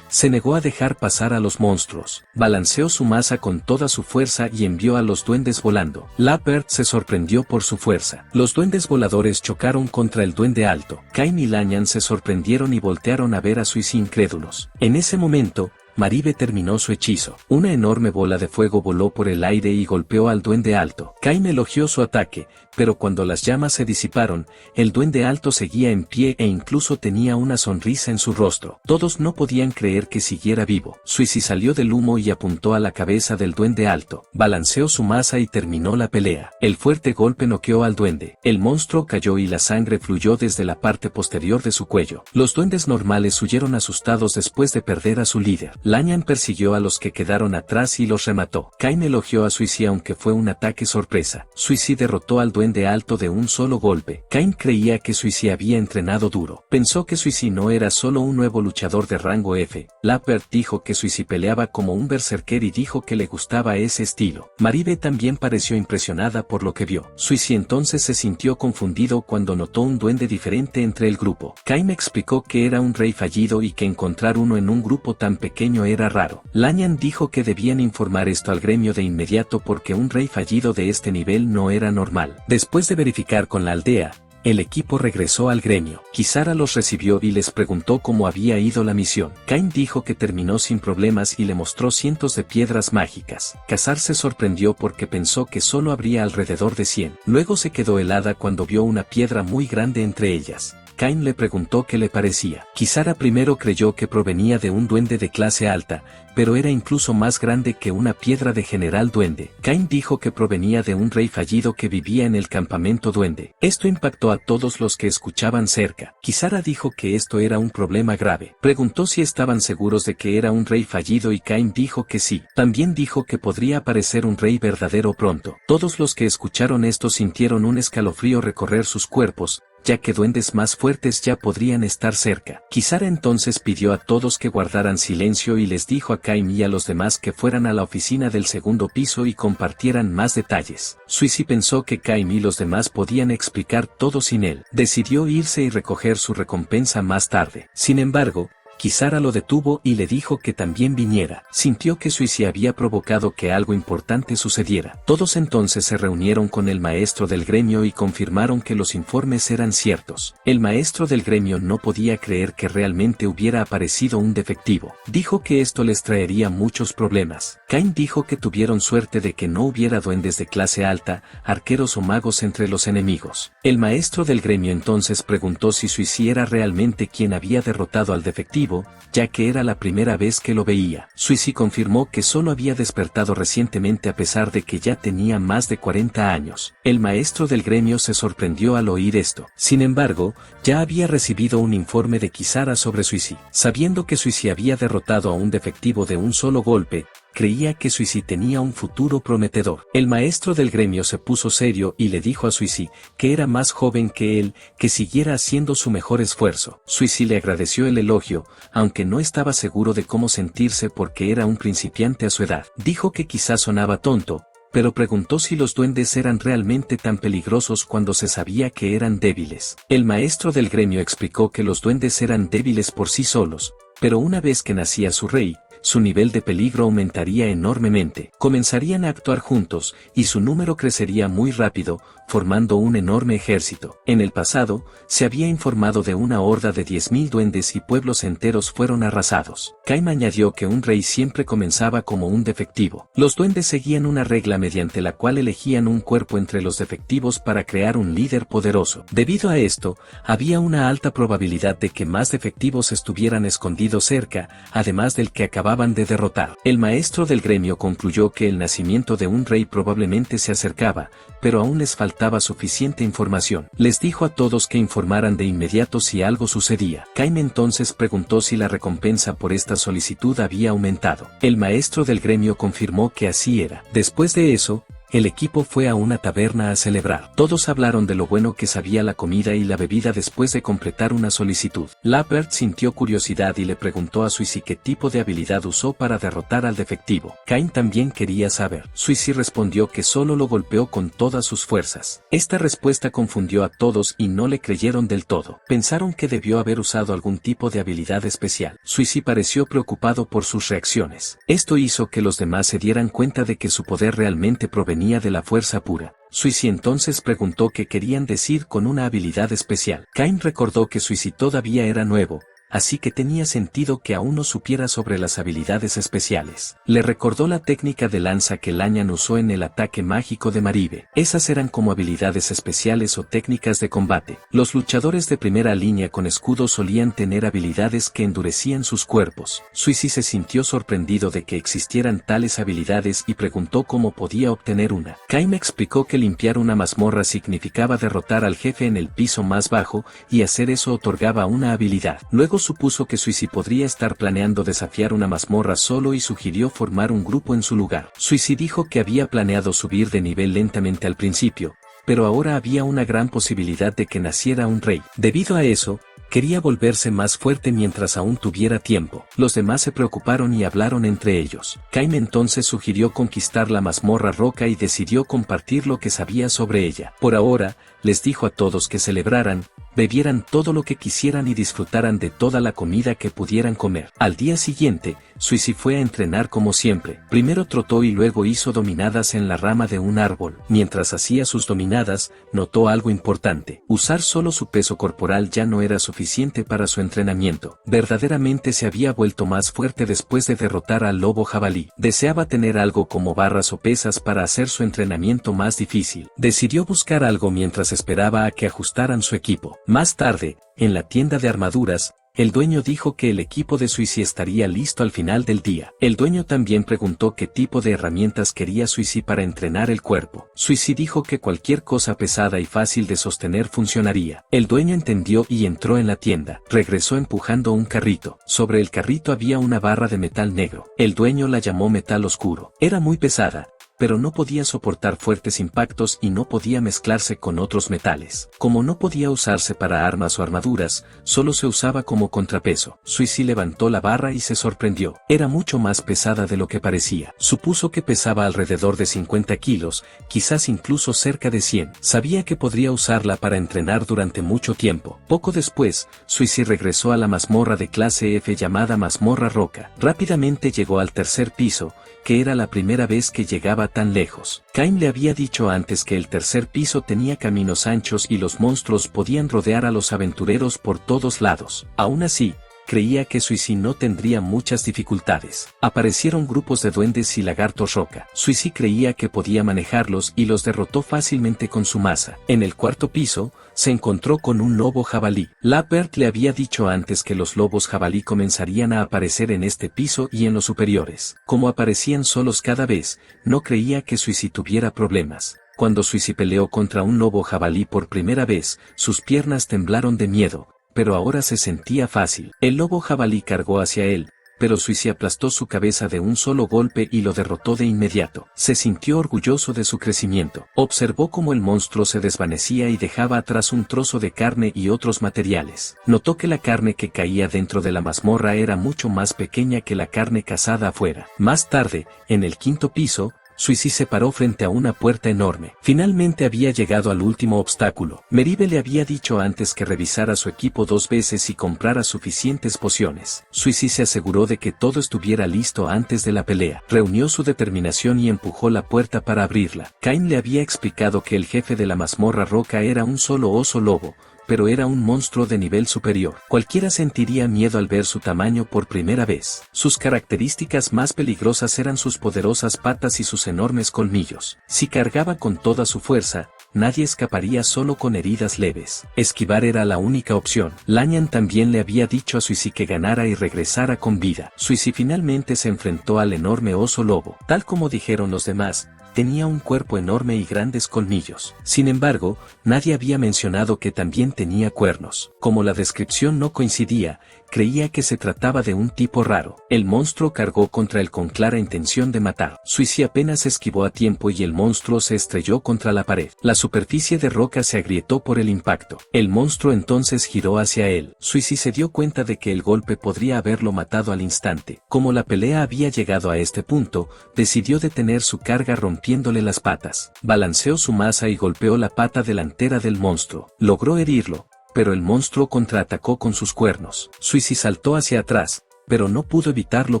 Se negó a dejar pasar a los monstruos. Balanceó su maza con toda su fuerza y envió a los duendes volando. Lapert se sorprendió por su fuerza. Los duendes voladores chocaron contra el duende alto. Caín y Lanyan se sorprendieron y voltearon a ver a Suicy incrédulos. En ese momento, Maribe terminó su hechizo. Una enorme bola de fuego voló por el aire y golpeó al duende alto. Caín elogió su ataque, pero cuando las llamas se disiparon, el duende alto seguía en pie e incluso tenía una sonrisa en su rostro. Todos no podían creer que siguiera vivo. Suicy salió del humo y apuntó a la cabeza del duende alto. Balanceó su maza y terminó la pelea. El fuerte golpe noqueó al duende. El monstruo cayó y la sangre fluyó desde la parte posterior de su cuello. Los duendes normales huyeron asustados después de perder a su líder. Lanyan persiguió a los que quedaron atrás y los remató. Caín elogió a Suicy aunque fue un ataque sorpresa. Suicy derrotó al duende alto de un solo golpe. Caín creía que Suicy había entrenado duro. Pensó que Suicy no era solo un nuevo luchador de rango F. Lapert dijo que Suicy peleaba como un berserker y dijo que le gustaba ese estilo. Maribe también pareció impresionada por lo que vio. Suicy entonces se sintió confundido cuando notó un duende diferente entre el grupo. Caín explicó que era un rey fallido y que encontrar uno en un grupo tan pequeño era raro. Lanyan dijo que debían informar esto al gremio de inmediato porque un rey fallido de este nivel no era normal. Después de verificar con la aldea, el equipo regresó al gremio. Kisara los recibió y les preguntó cómo había ido la misión. Caín dijo que terminó sin problemas y le mostró cientos de piedras mágicas. Kazar se sorprendió porque pensó que solo habría alrededor de 100. Luego se quedó helada cuando vio una piedra muy grande entre ellas. Caín le preguntó qué le parecía. Kisara primero creyó que provenía de un duende de clase alta, pero era incluso más grande que una piedra de general duende. Caín dijo que provenía de un rey fallido que vivía en el campamento duende. Esto impactó a todos los que escuchaban cerca. Kisara dijo que esto era un problema grave. Preguntó si estaban seguros de que era un rey fallido y Caín dijo que sí. También dijo que podría aparecer un rey verdadero pronto. Todos los que escucharon esto sintieron un escalofrío recorrer sus cuerpos, ya que duendes más fuertes ya podrían estar cerca. Kisara entonces pidió a todos que guardaran silencio y les dijo a Caín y a los demás que fueran a la oficina del segundo piso y compartieran más detalles. Suicy pensó que Caín y los demás podían explicar todo sin él. Decidió irse y recoger su recompensa más tarde. Sin embargo, Kisara lo detuvo y le dijo que también viniera. Sintió que Suicy había provocado que algo importante sucediera. Todos entonces se reunieron con el maestro del gremio y confirmaron que los informes eran ciertos. El maestro del gremio no podía creer que realmente hubiera aparecido un defectivo. Dijo que esto les traería muchos problemas. Caín dijo que tuvieron suerte de que no hubiera duendes de clase alta, arqueros o magos entre los enemigos. El maestro del gremio entonces preguntó si Suicy era realmente quien había derrotado al defectivo, ya que era la primera vez que lo veía. Suicy confirmó que solo había despertado recientemente a pesar de que ya tenía más de 40 años. El maestro del gremio se sorprendió al oír esto. Sin embargo, ya había recibido un informe de Kisara sobre Suicy. Sabiendo que Suicy había derrotado a un defectivo de un solo golpe, creía que Suicy tenía un futuro prometedor. El maestro del gremio se puso serio y le dijo a Suicy, que era más joven que él, que siguiera haciendo su mejor esfuerzo. Suicy le agradeció el elogio, aunque no estaba seguro de cómo sentirse porque era un principiante a su edad. Dijo que quizás sonaba tonto, pero preguntó si los duendes eran realmente tan peligrosos cuando se sabía que eran débiles. El maestro del gremio explicó que los duendes eran débiles por sí solos, pero una vez que nacía su rey, su nivel de peligro aumentaría enormemente. Comenzarían a actuar juntos, y su número crecería muy rápido, formando un enorme ejército. En el pasado, se había informado de una horda de 10.000 duendes y pueblos enteros fueron arrasados. Caim añadió que un rey siempre comenzaba como un defectivo. Los duendes seguían una regla mediante la cual elegían un cuerpo entre los defectivos para crear un líder poderoso. Debido a esto, había una alta probabilidad de que más defectivos estuvieran escondidos cerca, además del que acababan de derrotar. El maestro del gremio concluyó que el nacimiento de un rey probablemente se acercaba, pero aún les faltaba suficiente información. Les dijo a todos que informaran de inmediato si algo sucedía. Caim entonces preguntó si la recompensa por esta solicitud había aumentado. El maestro del gremio confirmó que así era. Después de eso, el equipo fue a una taberna a celebrar. Todos hablaron de lo bueno que sabía la comida y la bebida después de completar una solicitud. Lappert sintió curiosidad y le preguntó a Suisi qué tipo de habilidad usó para derrotar al defectivo. Caim también quería saber. Suisi respondió que solo lo golpeó con todas sus fuerzas. Esta respuesta confundió a todos y no le creyeron del todo. Pensaron que debió haber usado algún tipo de habilidad especial. Suisi pareció preocupado por sus reacciones. Esto hizo que los demás se dieran cuenta de que su poder realmente provenía de la fuerza pura. Suisi entonces preguntó qué querían decir con una habilidad especial. Caim recordó que Suisi todavía era nuevo, así que tenía sentido que aún no supiera sobre las habilidades especiales. Le recordó la técnica de lanza que Lanyan usó en el ataque mágico de Maribe. Esas eran como habilidades especiales o técnicas de combate. Los luchadores de primera línea con escudo solían tener habilidades que endurecían sus cuerpos. Suisi se sintió sorprendido de que existieran tales habilidades y preguntó cómo podía obtener una. Caim explicó que limpiar una mazmorra significaba derrotar al jefe en el piso más bajo, y hacer eso otorgaba una habilidad. Luego supuso que Suisi podría estar planeando desafiar una mazmorra solo y sugirió formar un grupo en su lugar. Suisi dijo que había planeado subir de nivel lentamente al principio, pero ahora había una gran posibilidad de que naciera un rey. Debido a eso, quería volverse más fuerte mientras aún tuviera tiempo. Los demás se preocuparon y hablaron entre ellos. Caim entonces sugirió conquistar la mazmorra roca y decidió compartir lo que sabía sobre ella. Por ahora, les dijo a todos que celebraran, bebieran todo lo que quisieran y disfrutaran de toda la comida que pudieran comer. Al día siguiente, Suisi fue a entrenar como siempre. Primero trotó y luego hizo dominadas en la rama de un árbol. Mientras hacía sus dominadas, notó algo importante. Usar solo su peso corporal ya no era suficiente para su entrenamiento. Verdaderamente se había vuelto más fuerte después de derrotar al lobo jabalí. Deseaba tener algo como barras o pesas para hacer su entrenamiento más difícil. Decidió buscar algo mientras esperaba a que ajustaran su equipo. Más tarde, en la tienda de armaduras, el dueño dijo que el equipo de Suisi estaría listo al final del día. El dueño también preguntó qué tipo de herramientas quería Suisi para entrenar el cuerpo. Suisi dijo que cualquier cosa pesada y fácil de sostener funcionaría. El dueño entendió y entró en la tienda. Regresó empujando un carrito. Sobre el carrito había una barra de metal negro. El dueño la llamó metal oscuro. Era muy pesada, pero no podía soportar fuertes impactos y no podía mezclarse con otros metales. Como no podía usarse para armas o armaduras, solo se usaba como contrapeso. Suisi levantó la barra y se sorprendió. Era mucho más pesada de lo que parecía. Supuso que pesaba alrededor de 50 kilos, quizás incluso cerca de 100. Sabía que podría usarla para entrenar durante mucho tiempo. Poco después, Suisi regresó a la mazmorra de clase F llamada Mazmorra Roca. Rápidamente llegó al tercer piso, que era la primera vez que llegaba tan lejos. Caim le había dicho antes que el tercer piso tenía caminos anchos y los monstruos podían rodear a los aventureros por todos lados. Aún así, creía que Suisi no tendría muchas dificultades. Aparecieron grupos de duendes y lagartos roca. Suisi creía que podía manejarlos y los derrotó fácilmente con su masa. En el cuarto piso, se encontró con un lobo jabalí. Lappert le había dicho antes que los lobos jabalí comenzarían a aparecer en este piso y en los superiores. Como aparecían solos cada vez, no creía que Suisi tuviera problemas. Cuando Suisi peleó contra un lobo jabalí por primera vez, sus piernas temblaron de miedo, pero ahora se sentía fácil. El lobo jabalí cargó hacia él, pero Suisi aplastó su cabeza de un solo golpe y lo derrotó de inmediato. Se sintió orgulloso de su crecimiento. Observó cómo el monstruo se desvanecía y dejaba atrás un trozo de carne y otros materiales. Notó que la carne que caía dentro de la mazmorra era mucho más pequeña que la carne cazada afuera. Más tarde, en el quinto piso, Suizy se paró frente a una puerta enorme. Finalmente había llegado al último obstáculo. Merive le había dicho antes que revisara su equipo 2 veces y comprara suficientes pociones. Suizy se aseguró de que todo estuviera listo antes de la pelea. Reunió su determinación y empujó la puerta para abrirla. Cain le había explicado que el jefe de la mazmorra roca era un solo oso lobo, pero era un monstruo de nivel superior. Cualquiera sentiría miedo al ver su tamaño por primera vez. Sus características más peligrosas eran sus poderosas patas y sus enormes colmillos. Si cargaba con toda su fuerza, nadie escaparía solo con heridas leves. Esquivar era la única opción. Lanyan también le había dicho a Suizy que ganara y regresara con vida. Suizy finalmente se enfrentó al enorme oso lobo. Tal como dijeron los demás, tenía un cuerpo enorme y grandes colmillos. Sin embargo, nadie había mencionado que también tenía cuernos. Como la descripción no coincidía, creía que se trataba de un tipo raro. El monstruo cargó contra él con clara intención de matar. Suizy apenas esquivó a tiempo y el monstruo se estrelló contra la pared. La superficie de roca se agrietó por el impacto. El monstruo entonces giró hacia él. Suizy se dio cuenta de que el golpe podría haberlo matado al instante. Como la pelea había llegado a este punto, decidió detener su carga rompiéndole las patas. Balanceó su masa y golpeó la pata delantera del monstruo. Logró herirlo, pero el monstruo contraatacó con sus cuernos. Suizy saltó hacia atrás, pero no pudo evitarlo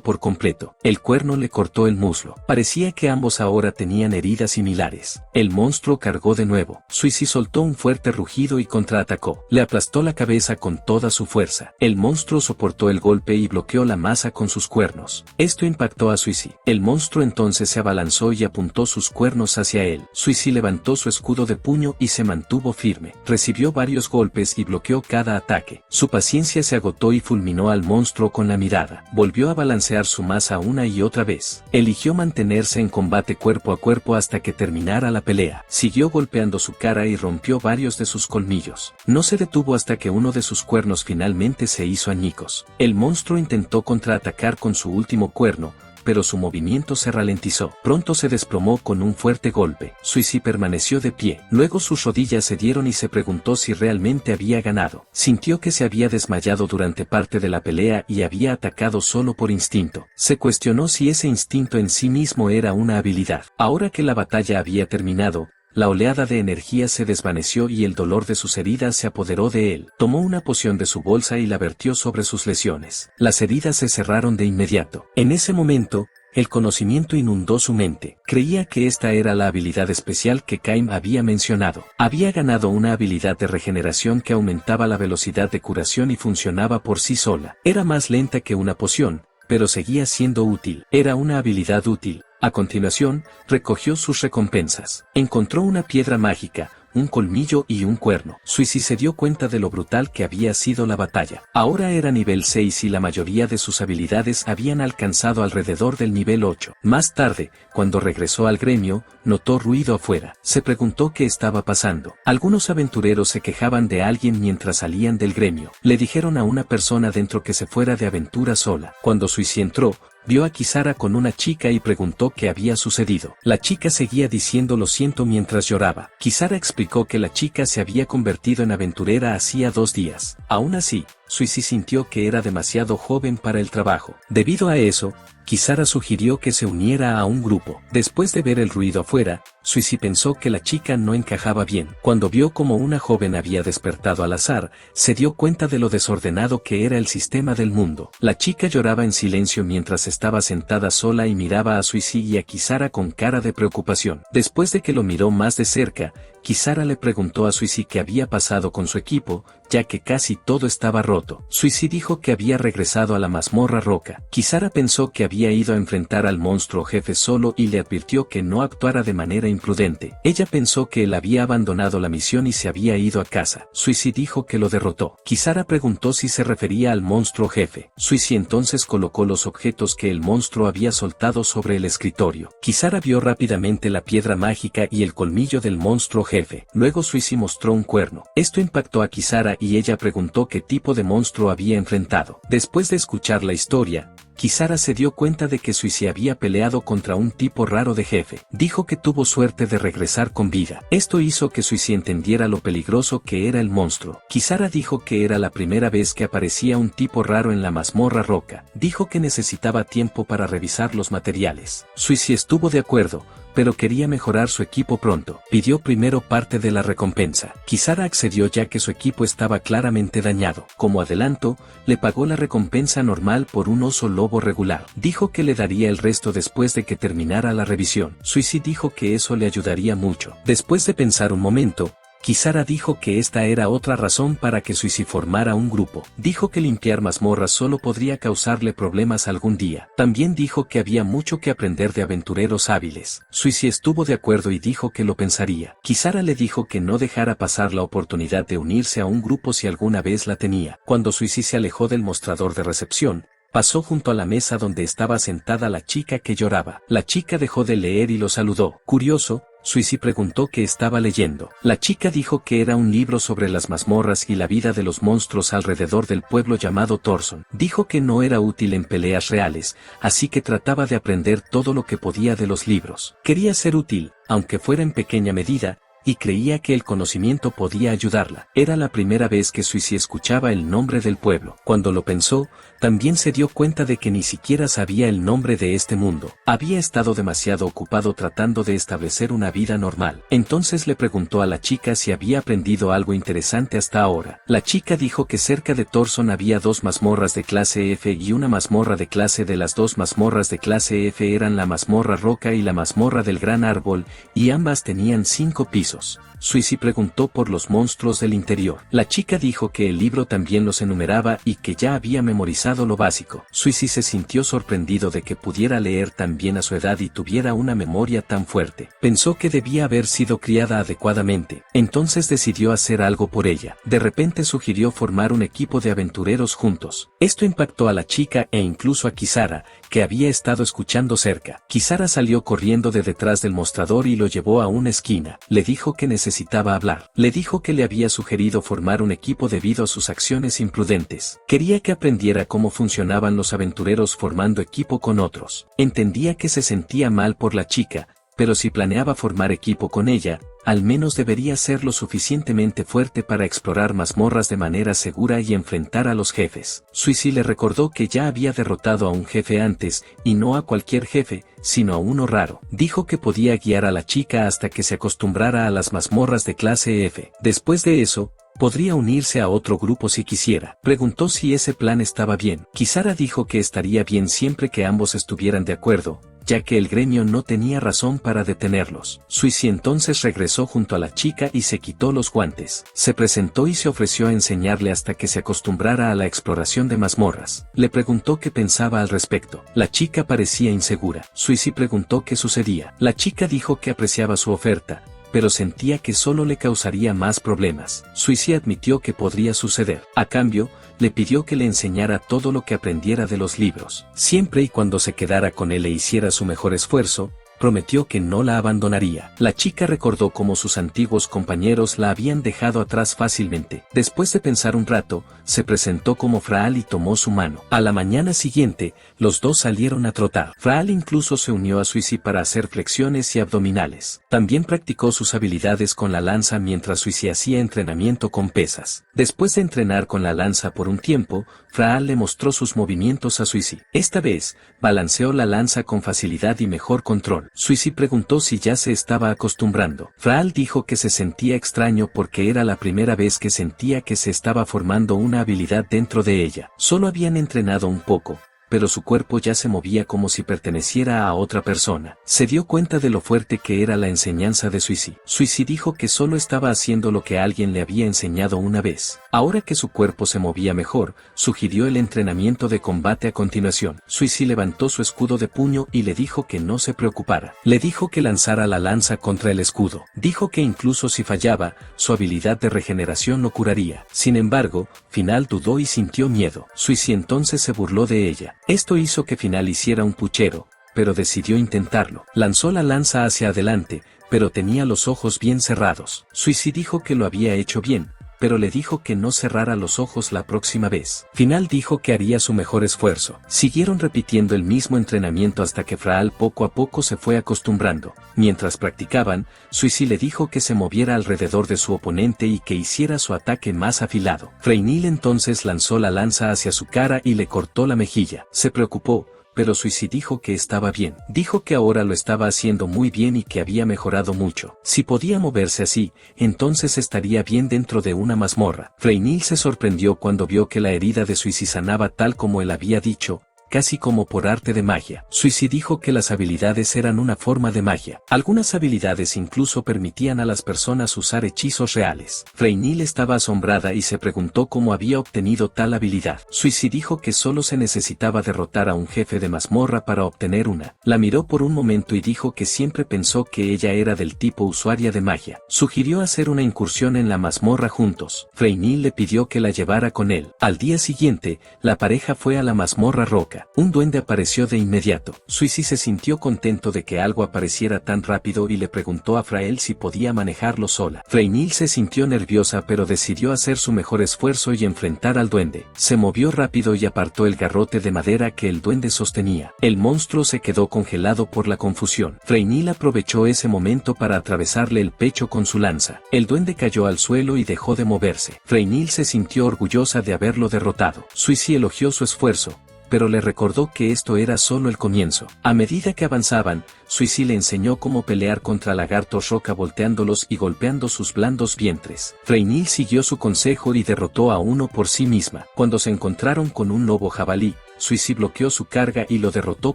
por completo. El cuerno le cortó el muslo. Parecía que ambos ahora tenían heridas similares. El monstruo cargó de nuevo. Suizy soltó un fuerte rugido y contraatacó. Le aplastó la cabeza con toda su fuerza. El monstruo soportó el golpe y bloqueó la masa con sus cuernos. Esto impactó a Suizy. El monstruo entonces se abalanzó y apuntó sus cuernos hacia él. Suizy levantó su escudo de puño y se mantuvo firme. Recibió varios golpes y bloqueó cada ataque. Su paciencia se agotó y fulminó al monstruo con la mirada. Volvió a balancear su masa una y otra vez. Eligió mantenerse en combate cuerpo a cuerpo hasta que terminara la pelea. Siguió golpeando su cara y rompió varios de sus colmillos. No se detuvo hasta que uno de sus cuernos finalmente se hizo añicos. El monstruo intentó contraatacar con su último cuerno, pero su movimiento se ralentizó. Pronto se desplomó con un fuerte golpe. Suizy permaneció de pie. Luego sus rodillas cedieron y se preguntó si realmente había ganado. Sintió que se había desmayado durante parte de la pelea y había atacado solo por instinto. Se cuestionó si ese instinto en sí mismo era una habilidad. Ahora que la batalla había terminado, la oleada de energía se desvaneció y el dolor de sus heridas se apoderó de él. Tomó una poción de su bolsa y la vertió sobre sus lesiones. Las heridas se cerraron de inmediato. En ese momento, el conocimiento inundó su mente. Creía que esta era la habilidad especial que Cain había mencionado. Había ganado una habilidad de regeneración que aumentaba la velocidad de curación y funcionaba por sí sola. Era más lenta que una poción, pero seguía siendo útil. Era una habilidad útil. A continuación, recogió sus recompensas. Encontró una piedra mágica, un colmillo y un cuerno. Suizy se dio cuenta de lo brutal que había sido la batalla. Ahora era nivel 6 y la mayoría de sus habilidades habían alcanzado alrededor del nivel 8. Más tarde, cuando regresó al gremio, notó ruido afuera. Se preguntó qué estaba pasando. Algunos aventureros se quejaban de alguien mientras salían del gremio. Le dijeron a una persona dentro que se fuera de aventura sola. Cuando Suizy entró, vio a Kisara con una chica y preguntó qué había sucedido. La chica seguía diciendo lo siento mientras lloraba. Kisara explicó que la chica se había convertido en aventurera hacía 2 días. Aún así, Suizy sintió que era demasiado joven para el trabajo. Debido a eso, Kisara sugirió que se uniera a un grupo. Después de ver el ruido afuera, Suizy pensó que la chica no encajaba bien. Cuando vio cómo una joven había despertado al azar, se dio cuenta de lo desordenado que era el sistema del mundo. La chica lloraba en silencio mientras estaba sentada sola y miraba a Suizy y a Kisara con cara de preocupación. Después de que lo miró más de cerca, Kisara le preguntó a Suizy qué había pasado con su equipo, ya que casi todo estaba roto. Suizy dijo que había regresado a la mazmorra roca. Kisara pensó que había ido a enfrentar al monstruo jefe solo y le advirtió que no actuara de manera imprudente. Ella pensó que él había abandonado la misión y se había ido a casa. Suizy dijo que lo derrotó. Kisara preguntó si se refería al monstruo jefe. Suizy entonces colocó los objetos que el monstruo había soltado sobre el escritorio. Kisara vio rápidamente la piedra mágica y el colmillo del monstruo jefe. Luego Suizy mostró un cuerno. Esto impactó a Kisara y ella preguntó qué tipo de monstruo había enfrentado. Después de escuchar la historia, Kisara se dio cuenta de que Suzy había peleado contra un tipo raro de jefe. Dijo que tuvo suerte de regresar con vida. Esto hizo que Suzy entendiera lo peligroso que era el monstruo. Kisara dijo que era la primera vez que aparecía un tipo raro en la mazmorra roca. Dijo que necesitaba tiempo para revisar los materiales. Suzy estuvo de acuerdo, pero quería mejorar su equipo pronto. Pidió primero parte de la recompensa. Kisara accedió ya que su equipo estaba claramente dañado. Como adelanto, le pagó la recompensa normal por un oso lobo regular. Dijo que le daría el resto después de que terminara la revisión. Suzy dijo que eso le ayudaría mucho. Después de pensar un momento, Kisara dijo que esta era otra razón para que Suzy formara un grupo. Dijo que limpiar mazmorras solo podría causarle problemas algún día. También dijo que había mucho que aprender de aventureros hábiles. Suzy estuvo de acuerdo y dijo que lo pensaría. Kisara le dijo que no dejara pasar la oportunidad de unirse a un grupo si alguna vez la tenía. Cuando Suzy se alejó del mostrador de recepción, pasó junto a la mesa donde estaba sentada la chica que lloraba. La chica dejó de leer y lo saludó. Curioso, Suzy preguntó qué estaba leyendo. La chica dijo que era un libro sobre las mazmorras y la vida de los monstruos alrededor del pueblo llamado Thorson. Dijo que no era útil en peleas reales, así que trataba de aprender todo lo que podía de los libros. Quería ser útil, aunque fuera en pequeña medida, y creía que el conocimiento podía ayudarla. Era la primera vez que Suzy escuchaba el nombre del pueblo. Cuando lo pensó, también se dio cuenta de que ni siquiera sabía el nombre de este mundo. Había estado demasiado ocupado tratando de establecer una vida normal. Entonces le preguntó a la chica si había aprendido algo interesante hasta ahora. La chica dijo que cerca de Thorson había 2 mazmorras de clase F y una mazmorra de clase D. Las 2 mazmorras de clase F eran la mazmorra roca y la mazmorra del gran árbol, y ambas tenían 5 pisos. Suzy preguntó por los monstruos del interior. La chica dijo que el libro también los enumeraba y que ya había memorizado lo básico. Suzy se sintió sorprendido de que pudiera leer tan bien a su edad y tuviera una memoria tan fuerte. Pensó que debía haber sido criada adecuadamente. Entonces decidió hacer algo por ella. De repente sugirió formar un equipo de aventureros juntos. Esto impactó a la chica e incluso a Kisara, que había estado escuchando cerca. Kisara salió corriendo de detrás del mostrador y lo llevó a una esquina. Le dijo que necesitaba hablar. Le dijo que le había sugerido formar un equipo debido a sus acciones imprudentes. Quería que aprendiera cómo funcionaban los aventureros formando equipo con otros. Entendía que se sentía mal por la chica, pero si planeaba formar equipo con ella, al menos debería ser lo suficientemente fuerte para explorar mazmorras de manera segura y enfrentar a los jefes. Suzy le recordó que ya había derrotado a un jefe antes, y no a cualquier jefe, sino a uno raro. Dijo que podía guiar a la chica hasta que se acostumbrara a las mazmorras de clase F. Después de eso, podría unirse a otro grupo si quisiera. Preguntó si ese plan estaba bien. Kisara dijo que estaría bien siempre que ambos estuvieran de acuerdo, ya que el gremio no tenía razón para detenerlos. Suzy entonces regresó junto a la chica y se quitó los guantes. Se presentó y se ofreció a enseñarle hasta que se acostumbrara a la exploración de mazmorras. Le preguntó qué pensaba al respecto. La chica parecía insegura. Suzy preguntó qué sucedía. La chica dijo que apreciaba su oferta, pero sentía que solo le causaría más problemas. Suzy admitió que podría suceder. A cambio, le pidió que le enseñara todo lo que aprendiera de los libros. Siempre y cuando se quedara con él e hiciera su mejor esfuerzo, prometió que no la abandonaría. La chica recordó cómo sus antiguos compañeros la habían dejado atrás fácilmente. Después de pensar un rato, se presentó como Fraal y tomó su mano. A la mañana siguiente, los dos salieron a trotar. Fraal incluso se unió a Suzy para hacer flexiones y abdominales. También practicó sus habilidades con la lanza mientras Suzy hacía entrenamiento con pesas. Después de entrenar con la lanza por un tiempo, Fraal le mostró sus movimientos a Suzy. Esta vez, balanceó la lanza con facilidad y mejor control. Suzy preguntó si ya se estaba acostumbrando. Fraal dijo que se sentía extraño porque era la primera vez que sentía que se estaba formando una habilidad dentro de ella. Solo habían entrenado un poco, pero su cuerpo ya se movía como si perteneciera a otra persona. Se dio cuenta de lo fuerte que era la enseñanza de Suzy. Suzy dijo que solo estaba haciendo lo que alguien le había enseñado una vez. Ahora que su cuerpo se movía mejor, sugirió el entrenamiento de combate a continuación. Suzy levantó su escudo de puño y le dijo que no se preocupara. Le dijo que lanzara la lanza contra el escudo. Dijo que incluso si fallaba, su habilidad de regeneración lo curaría. Sin embargo, Final dudó y sintió miedo. Suzy entonces se burló de ella. Esto hizo que Final hiciera un puchero, pero decidió intentarlo. Lanzó la lanza hacia adelante, pero tenía los ojos bien cerrados. Suzy dijo que lo había hecho bien, pero le dijo que no cerrara los ojos la próxima vez. Final dijo que haría su mejor esfuerzo. Siguieron repitiendo el mismo entrenamiento hasta que Fraal poco a poco se fue acostumbrando. Mientras practicaban, Suisi le dijo que se moviera alrededor de su oponente y que hiciera su ataque más afilado. Freinil entonces lanzó la lanza hacia su cara y le cortó la mejilla. Se preocupó, pero Suisi dijo que estaba bien. Dijo que ahora lo estaba haciendo muy bien y que había mejorado mucho. Si podía moverse así, entonces estaría bien dentro de una mazmorra. Freinil se sorprendió cuando vio que la herida de Suisi sanaba tal como él había dicho, casi como por arte de magia. Suisi dijo que las habilidades eran una forma de magia. Algunas habilidades incluso permitían a las personas usar hechizos reales. Freinil estaba asombrada y se preguntó cómo había obtenido tal habilidad. Suisi dijo que solo se necesitaba derrotar a un jefe de mazmorra para obtener una. La miró por un momento y dijo que siempre pensó que ella era del tipo usuaria de magia. Sugirió hacer una incursión en la mazmorra juntos. Freinil le pidió que la llevara con él. Al día siguiente, la pareja fue a la mazmorra roca. Un duende apareció de inmediato. Suisi se sintió contento de que algo apareciera tan rápido y le preguntó a Frael si podía manejarlo sola. Freinil se sintió nerviosa pero decidió hacer su mejor esfuerzo y enfrentar al duende. Se movió rápido y apartó el garrote de madera que el duende sostenía. El monstruo se quedó congelado por la confusión. Freinil aprovechó ese momento para atravesarle el pecho con su lanza. El duende cayó al suelo y dejó de moverse. Freinil se sintió orgullosa de haberlo derrotado. Suisi elogió su esfuerzo, pero le recordó que esto era solo el comienzo. A medida que avanzaban, Suisi le enseñó cómo pelear contra lagartos roca volteándolos y golpeando sus blandos vientres. Freinil siguió su consejo y derrotó a uno por sí misma. Cuando se encontraron con un lobo jabalí, Suisi bloqueó su carga y lo derrotó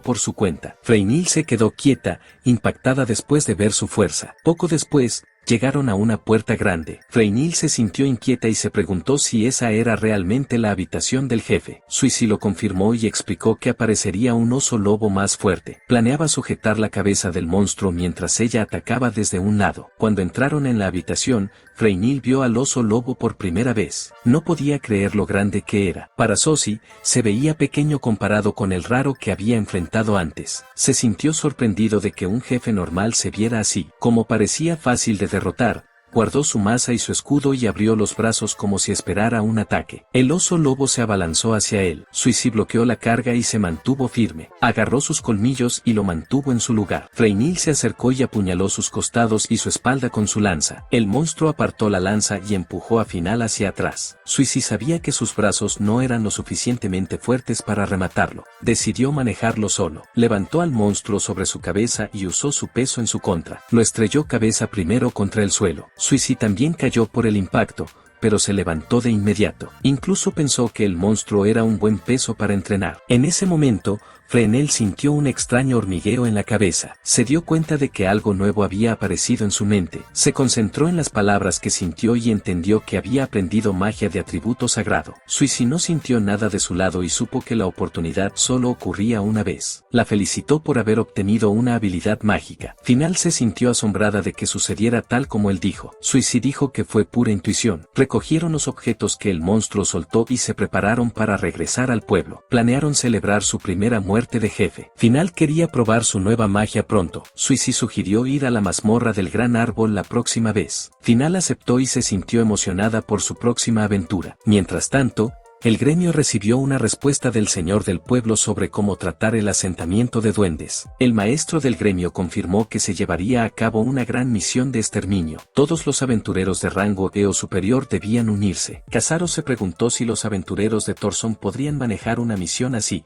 por su cuenta. Freinil se quedó quieta, impactada después de ver su fuerza. Poco después, llegaron a una puerta grande. Freinil se sintió inquieta y se preguntó si esa era realmente la habitación del jefe. Suisi lo confirmó y explicó que aparecería un oso lobo más fuerte. Planeaba sujetar la cabeza del monstruo mientras ella atacaba desde un lado. Cuando entraron en la habitación, Freinil vio al oso lobo por primera vez. No podía creer lo grande que era. Para Suisi, se veía pequeño comparado con el raro que había enfrentado antes. Se sintió sorprendido de que un jefe normal se viera así. Como parecía fácil de derrotar, guardó su maza y su escudo y abrió los brazos como si esperara un ataque. El oso lobo se abalanzó hacia él. Suisi bloqueó la carga y se mantuvo firme. Agarró sus colmillos y lo mantuvo en su lugar. Freinil se acercó y apuñaló sus costados y su espalda con su lanza. El monstruo apartó la lanza y empujó a Final hacia atrás. Suisi sabía que sus brazos no eran lo suficientemente fuertes para rematarlo. Decidió manejarlo solo. Levantó al monstruo sobre su cabeza y usó su peso en su contra. Lo estrelló cabeza primero contra el suelo. Suisi también cayó por el impacto, pero se levantó de inmediato. Incluso pensó que el monstruo era un buen peso para entrenar. En ese momento, Freinil sintió un extraño hormigueo en la cabeza. Se dio cuenta de que algo nuevo había aparecido en su mente. Se concentró en las palabras que sintió y entendió que había aprendido magia de atributo sagrado. Suisi no sintió nada de su lado y supo que la oportunidad solo ocurría una vez. La felicitó por haber obtenido una habilidad mágica. Final se sintió asombrada de que sucediera tal como él dijo. Suisi dijo que fue pura intuición. Recogieron los objetos que el monstruo soltó y se prepararon para regresar al pueblo. Planearon celebrar su primera muerte de jefe. Final quería probar su nueva magia pronto. Suisi sugirió ir a la mazmorra del gran árbol la próxima vez. Final aceptó y se sintió emocionada por su próxima aventura. Mientras tanto, el gremio recibió una respuesta del señor del pueblo sobre cómo tratar el asentamiento de duendes. El maestro del gremio confirmó que se llevaría a cabo una gran misión de exterminio. Todos los aventureros de rango E o superior debían unirse. Casaro se preguntó si los aventureros de Thorson podrían manejar una misión así.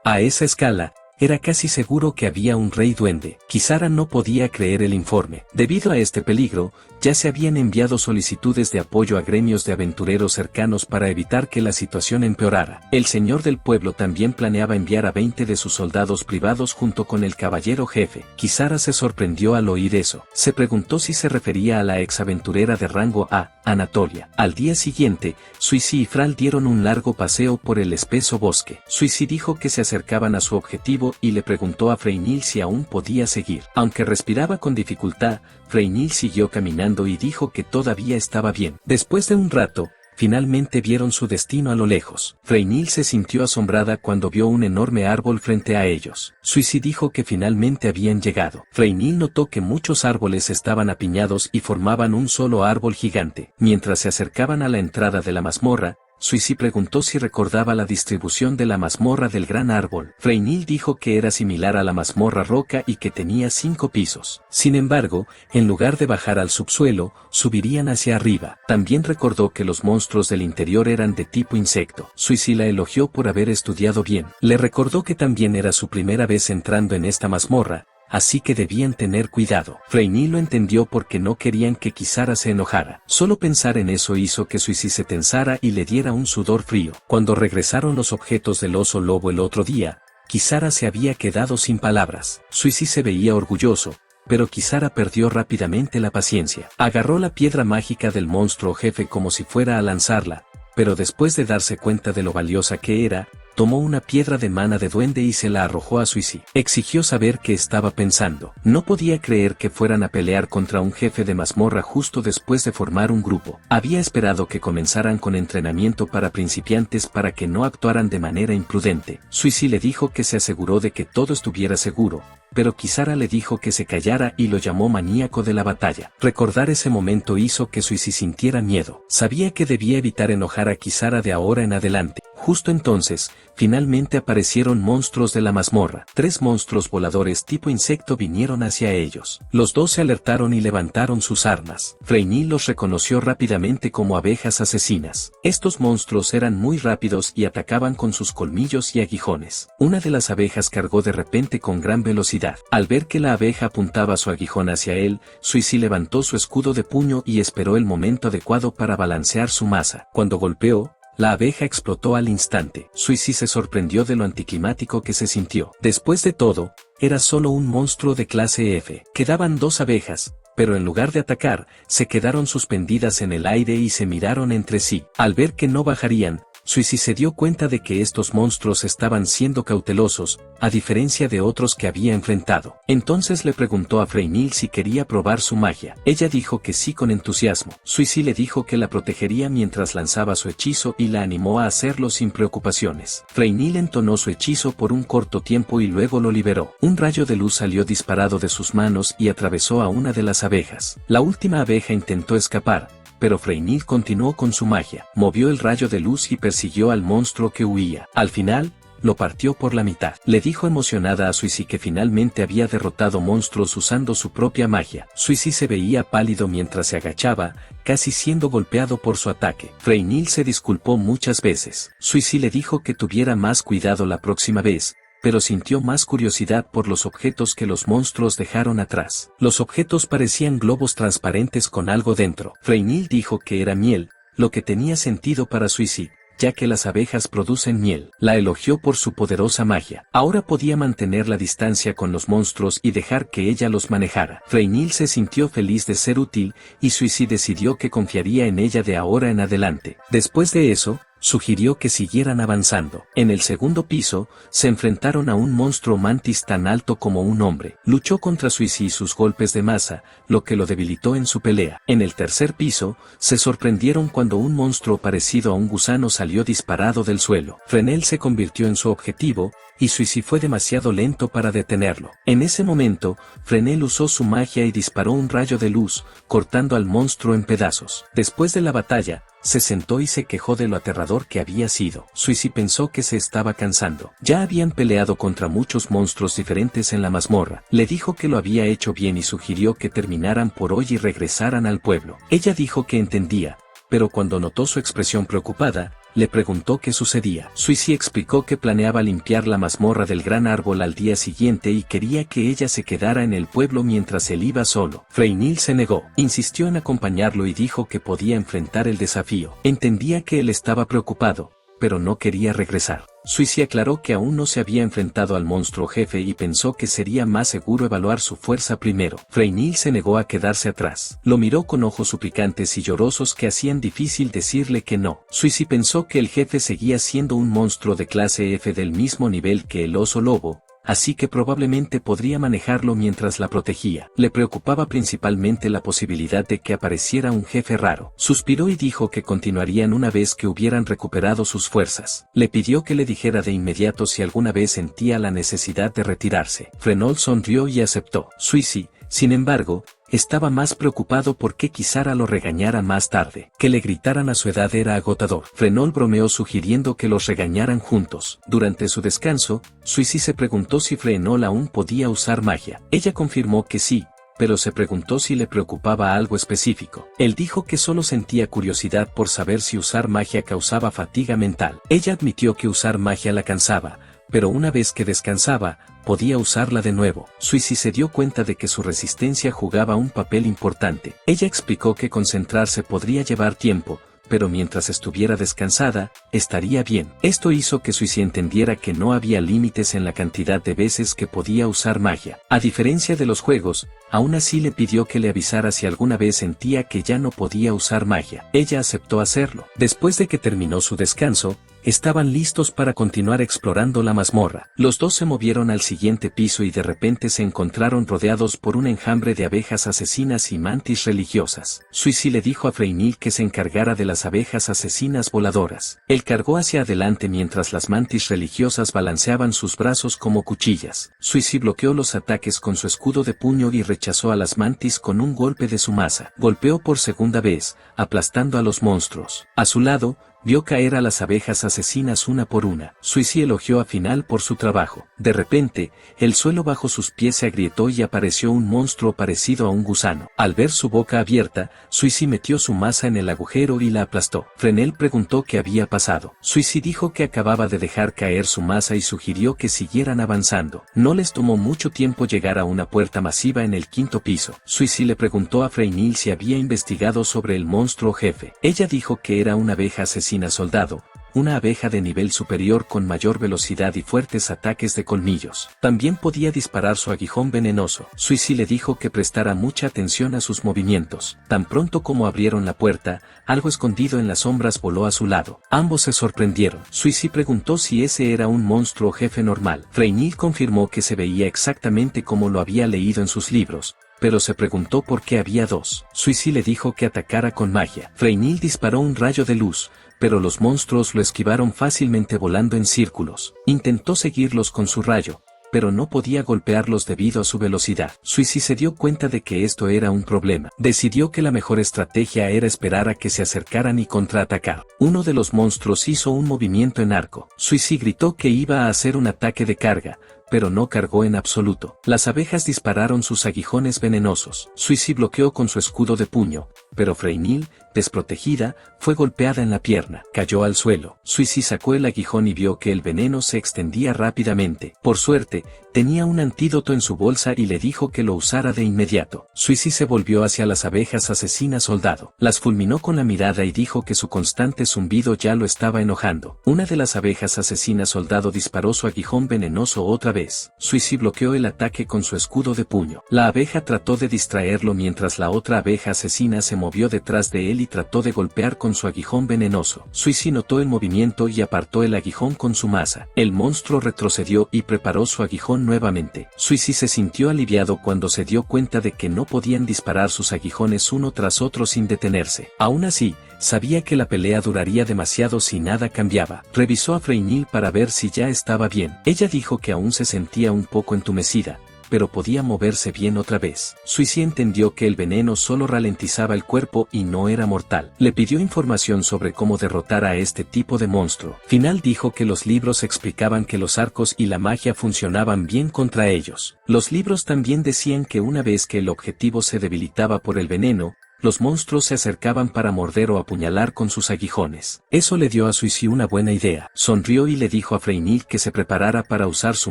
A esa escala, era casi seguro que había un rey duende. Kisara no podía creer el informe. Debido a este peligro, ya se habían enviado solicitudes de apoyo a gremios de aventureros cercanos para evitar que la situación empeorara. El señor del pueblo también planeaba enviar a 20 de sus soldados privados junto con el caballero jefe. Kisara se sorprendió al oír eso. Se preguntó si se refería a la ex aventurera de rango A, Anatolia. Al día siguiente, Suisi y Fral dieron un largo paseo por el espeso bosque. Suisi dijo que se acercaban a su objetivo y le preguntó a Freinil si aún podía seguir. Aunque respiraba con dificultad, Freinil siguió caminando y dijo que todavía estaba bien. Después de un rato, finalmente vieron su destino a lo lejos. Freynil se sintió asombrada cuando vio un enorme árbol frente a ellos. Suisi dijo que finalmente habían llegado. Freynil notó que muchos árboles estaban apiñados y formaban un solo árbol gigante. Mientras se acercaban a la entrada de la mazmorra, Suisi preguntó si recordaba la distribución de la mazmorra del gran árbol. Freynil dijo que era similar a la mazmorra roca y que tenía 5 pisos. Sin embargo, en lugar de bajar al subsuelo, subirían hacia arriba. También recordó que los monstruos del interior eran de tipo insecto. Suisi la elogió por haber estudiado bien. Le recordó que también era su primera vez entrando en esta mazmorra, así que debían tener cuidado. Freynil lo entendió porque no querían que Kisara se enojara. Solo pensar en eso hizo que Suisi se tensara y le diera un sudor frío. Cuando regresaron los objetos del oso lobo el otro día, Kisara se había quedado sin palabras. Suisi se veía orgulloso, pero Kisara perdió rápidamente la paciencia. Agarró la piedra mágica del monstruo jefe como si fuera a lanzarla, pero después de darse cuenta de lo valiosa que era, tomó una piedra de mana de duende y se la arrojó a Suisi. Exigió saber qué estaba pensando. No podía creer que fueran a pelear contra un jefe de mazmorra justo después de formar un grupo. Había esperado que comenzaran con entrenamiento para principiantes para que no actuaran de manera imprudente. Suisi le dijo que se aseguró de que todo estuviera seguro, pero Kisara le dijo que se callara y lo llamó maníaco de la batalla. Recordar ese momento hizo que Suisi sintiera miedo. Sabía que debía evitar enojar a Kisara de ahora en adelante. Justo entonces, finalmente aparecieron monstruos de la mazmorra. 3 monstruos voladores tipo insecto vinieron hacia ellos. Los 2 se alertaron y levantaron sus armas. Freynil los reconoció rápidamente como abejas asesinas. Estos monstruos eran muy rápidos y atacaban con sus colmillos y aguijones. Una de las abejas cargó de repente con gran velocidad. Al ver que la abeja apuntaba su aguijón hacia él, Suisi levantó su escudo de puño y esperó el momento adecuado para balancear su masa. Cuando golpeó, la abeja explotó al instante. Suisi se sorprendió de lo anticlimático que se sintió. Después de todo, era solo un monstruo de clase F. Quedaban 2 abejas, pero en lugar de atacar, se quedaron suspendidas en el aire y se miraron entre sí. Al ver que no bajarían, Suisi se dio cuenta de que estos monstruos estaban siendo cautelosos, a diferencia de otros que había enfrentado. Entonces le preguntó a Freynil si quería probar su magia. Ella dijo que sí con entusiasmo. Suisi le dijo que la protegería mientras lanzaba su hechizo y la animó a hacerlo sin preocupaciones. Freynil entonó su hechizo por un corto tiempo y luego lo liberó. Un rayo de luz salió disparado de sus manos y atravesó a una de las abejas. La última abeja intentó escapar, pero Freynil continuó con su magia. Movió el rayo de luz y persiguió al monstruo que huía. Al final, lo partió por la mitad. Le dijo emocionada a Suisi que finalmente había derrotado monstruos usando su propia magia. Suisi se veía pálido mientras se agachaba, casi siendo golpeado por su ataque. Freynil se disculpó muchas veces. Suisi le dijo que tuviera más cuidado la próxima vez, pero sintió más curiosidad por los objetos que los monstruos dejaron atrás. Los objetos parecían globos transparentes con algo dentro. Freynil dijo que era miel, lo que tenía sentido para Suisi, ya que las abejas producen miel. La elogió por su poderosa magia. Ahora podía mantener la distancia con los monstruos y dejar que ella los manejara. Freynil se sintió feliz de ser útil, y Suisi decidió que confiaría en ella de ahora en adelante. Después de eso, sugirió que siguieran avanzando. En el segundo piso, se enfrentaron a un monstruo mantis tan alto como un hombre. Luchó contra Suisi y sus golpes de masa, lo que lo debilitó en su pelea. En el tercer piso, se sorprendieron cuando un monstruo parecido a un gusano salió disparado del suelo. Freynil se convirtió en su objetivo, y Suisi fue demasiado lento para detenerlo. En ese momento, Freynil usó su magia y disparó un rayo de luz, cortando al monstruo en pedazos. Después de la batalla, se sentó y se quejó de lo aterrador que había sido. Suisi pensó que se estaba cansando. Ya habían peleado contra muchos monstruos diferentes en la mazmorra. Le dijo que lo había hecho bien y sugirió que terminaran por hoy y regresaran al pueblo. Ella dijo que entendía, pero cuando notó su expresión preocupada, le preguntó qué sucedía. Suisi explicó que planeaba limpiar la mazmorra del gran árbol al día siguiente y quería que ella se quedara en el pueblo mientras él iba solo. Freynil se negó. Insistió en acompañarlo y dijo que podía enfrentar el desafío. Entendía que él estaba preocupado, pero no quería regresar. Suisi aclaró que aún no se había enfrentado al monstruo jefe y pensó que sería más seguro evaluar su fuerza primero. Freynil se negó a quedarse atrás. Lo miró con ojos suplicantes y llorosos que hacían difícil decirle que no. Suisi pensó que el jefe seguía siendo un monstruo de clase F del mismo nivel que el oso lobo, así que probablemente podría manejarlo mientras la protegía. Le preocupaba principalmente la posibilidad de que apareciera un jefe raro. Suspiró y dijo que continuarían una vez que hubieran recuperado sus fuerzas. Le pidió que le dijera de inmediato si alguna vez sentía la necesidad de retirarse. Frenol sonrió y aceptó. Suisi, sin embargo, estaba más preocupado porque Kisara lo regañara más tarde. Que le gritaran a su edad era agotador. Frenol bromeó sugiriendo que los regañaran juntos. Durante su descanso, Suisi se preguntó si Frenol aún podía usar magia. Ella confirmó que sí, pero se preguntó si le preocupaba algo específico. Él dijo que solo sentía curiosidad por saber si usar magia causaba fatiga mental. Ella admitió que usar magia la cansaba, pero una vez que descansaba, podía usarla de nuevo. Suisi se dio cuenta de que su resistencia jugaba un papel importante. Ella explicó que concentrarse podría llevar tiempo, pero mientras estuviera descansada, estaría bien. Esto hizo que Suisi entendiera que no había límites en la cantidad de veces que podía usar magia. A diferencia de los juegos, aún así le pidió que le avisara si alguna vez sentía que ya no podía usar magia. Ella aceptó hacerlo. Después de que terminó su descanso, estaban listos para continuar explorando la mazmorra. Los dos se movieron al siguiente piso y de repente se encontraron rodeados por un enjambre de abejas asesinas y mantis religiosas. Suisi le dijo a Freinil que se encargara de las abejas asesinas voladoras. Él cargó hacia adelante mientras las mantis religiosas balanceaban sus brazos como cuchillas. Suisi bloqueó los ataques con su escudo de puño y rechazó a las mantis con un golpe de su maza. Golpeó por segunda vez, aplastando a los monstruos. A su lado, vio caer a las abejas asesinas una por una. Suisi elogió a Final por su trabajo. De repente, el suelo bajo sus pies se agrietó y apareció un monstruo parecido a un gusano. Al ver su boca abierta, Suisi metió su maza en el agujero y la aplastó. Frenel preguntó qué había pasado. Suisi dijo que acababa de dejar caer su maza y sugirió que siguieran avanzando. No les tomó mucho tiempo llegar a una puerta masiva en el quinto piso. Suisi le preguntó a Freinil si había investigado sobre el monstruo jefe. Ella dijo que era una abeja asesina soldado, una abeja de nivel superior con mayor velocidad y fuertes ataques de colmillos. También podía disparar su aguijón venenoso. Suisi le dijo que prestara mucha atención a sus movimientos. Tan pronto como abrieron la puerta, algo escondido en las sombras voló a su lado. Ambos se sorprendieron. Suisi preguntó si ese era un monstruo jefe normal. Freinil confirmó que se veía exactamente como lo había leído en sus libros, pero se preguntó por qué había dos. Suisi le dijo que atacara con magia. Freinil disparó un rayo de luz, pero los monstruos lo esquivaron fácilmente volando en círculos. Intentó seguirlos con su rayo, pero no podía golpearlos debido a su velocidad. Suisi se dio cuenta de que esto era un problema. Decidió que la mejor estrategia era esperar a que se acercaran y contraatacar. Uno de los monstruos hizo un movimiento en arco. Suisi gritó que iba a hacer un ataque de carga, pero no cargó en absoluto. Las abejas dispararon sus aguijones venenosos. Suisi bloqueó con su escudo de puño, pero Freinil, desprotegida, fue golpeada en la pierna. Cayó al suelo. Suisi sacó el aguijón y vio que el veneno se extendía rápidamente. Por suerte, tenía un antídoto en su bolsa y le dijo que lo usara de inmediato. Suisi se volvió hacia las abejas asesinas soldado. Las fulminó con la mirada y dijo que su constante zumbido ya lo estaba enojando. Una de las abejas asesinas soldado disparó su aguijón venenoso otra vez. Suisi bloqueó el ataque con su escudo de puño. La abeja trató de distraerlo mientras la otra abeja asesina se movió detrás de él y trató de golpear con su aguijón venenoso. Suisi notó el movimiento y apartó el aguijón con su maza. El monstruo retrocedió y preparó su aguijón nuevamente. Suisi se sintió aliviado cuando se dio cuenta de que no podían disparar sus aguijones uno tras otro sin detenerse. Aún así, sabía que la pelea duraría demasiado si nada cambiaba. Revisó a Freinil para ver si ya estaba bien. Ella dijo que aún se sentía un poco entumecida, pero podía moverse bien otra vez. Suisi entendió que el veneno solo ralentizaba el cuerpo y no era mortal. Le pidió información sobre cómo derrotar a este tipo de monstruo. Final dijo que los libros explicaban que los arcos y la magia funcionaban bien contra ellos. Los libros también decían que una vez que el objetivo se debilitaba por el veneno, los monstruos se acercaban para morder o apuñalar con sus aguijones. Eso le dio a Suisi una buena idea. Sonrió y le dijo a Freinil que se preparara para usar su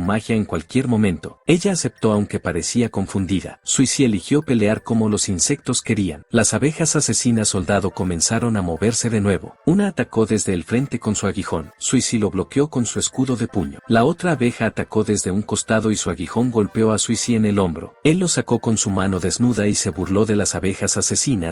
magia en cualquier momento. Ella aceptó aunque parecía confundida. Suisi eligió pelear como los insectos querían. Las abejas asesinas soldado comenzaron a moverse de nuevo. Una atacó desde el frente con su aguijón. Suisi lo bloqueó con su escudo de puño. La otra abeja atacó desde un costado y su aguijón golpeó a Suisi en el hombro. Él lo sacó con su mano desnuda y se burló de las abejas asesinas,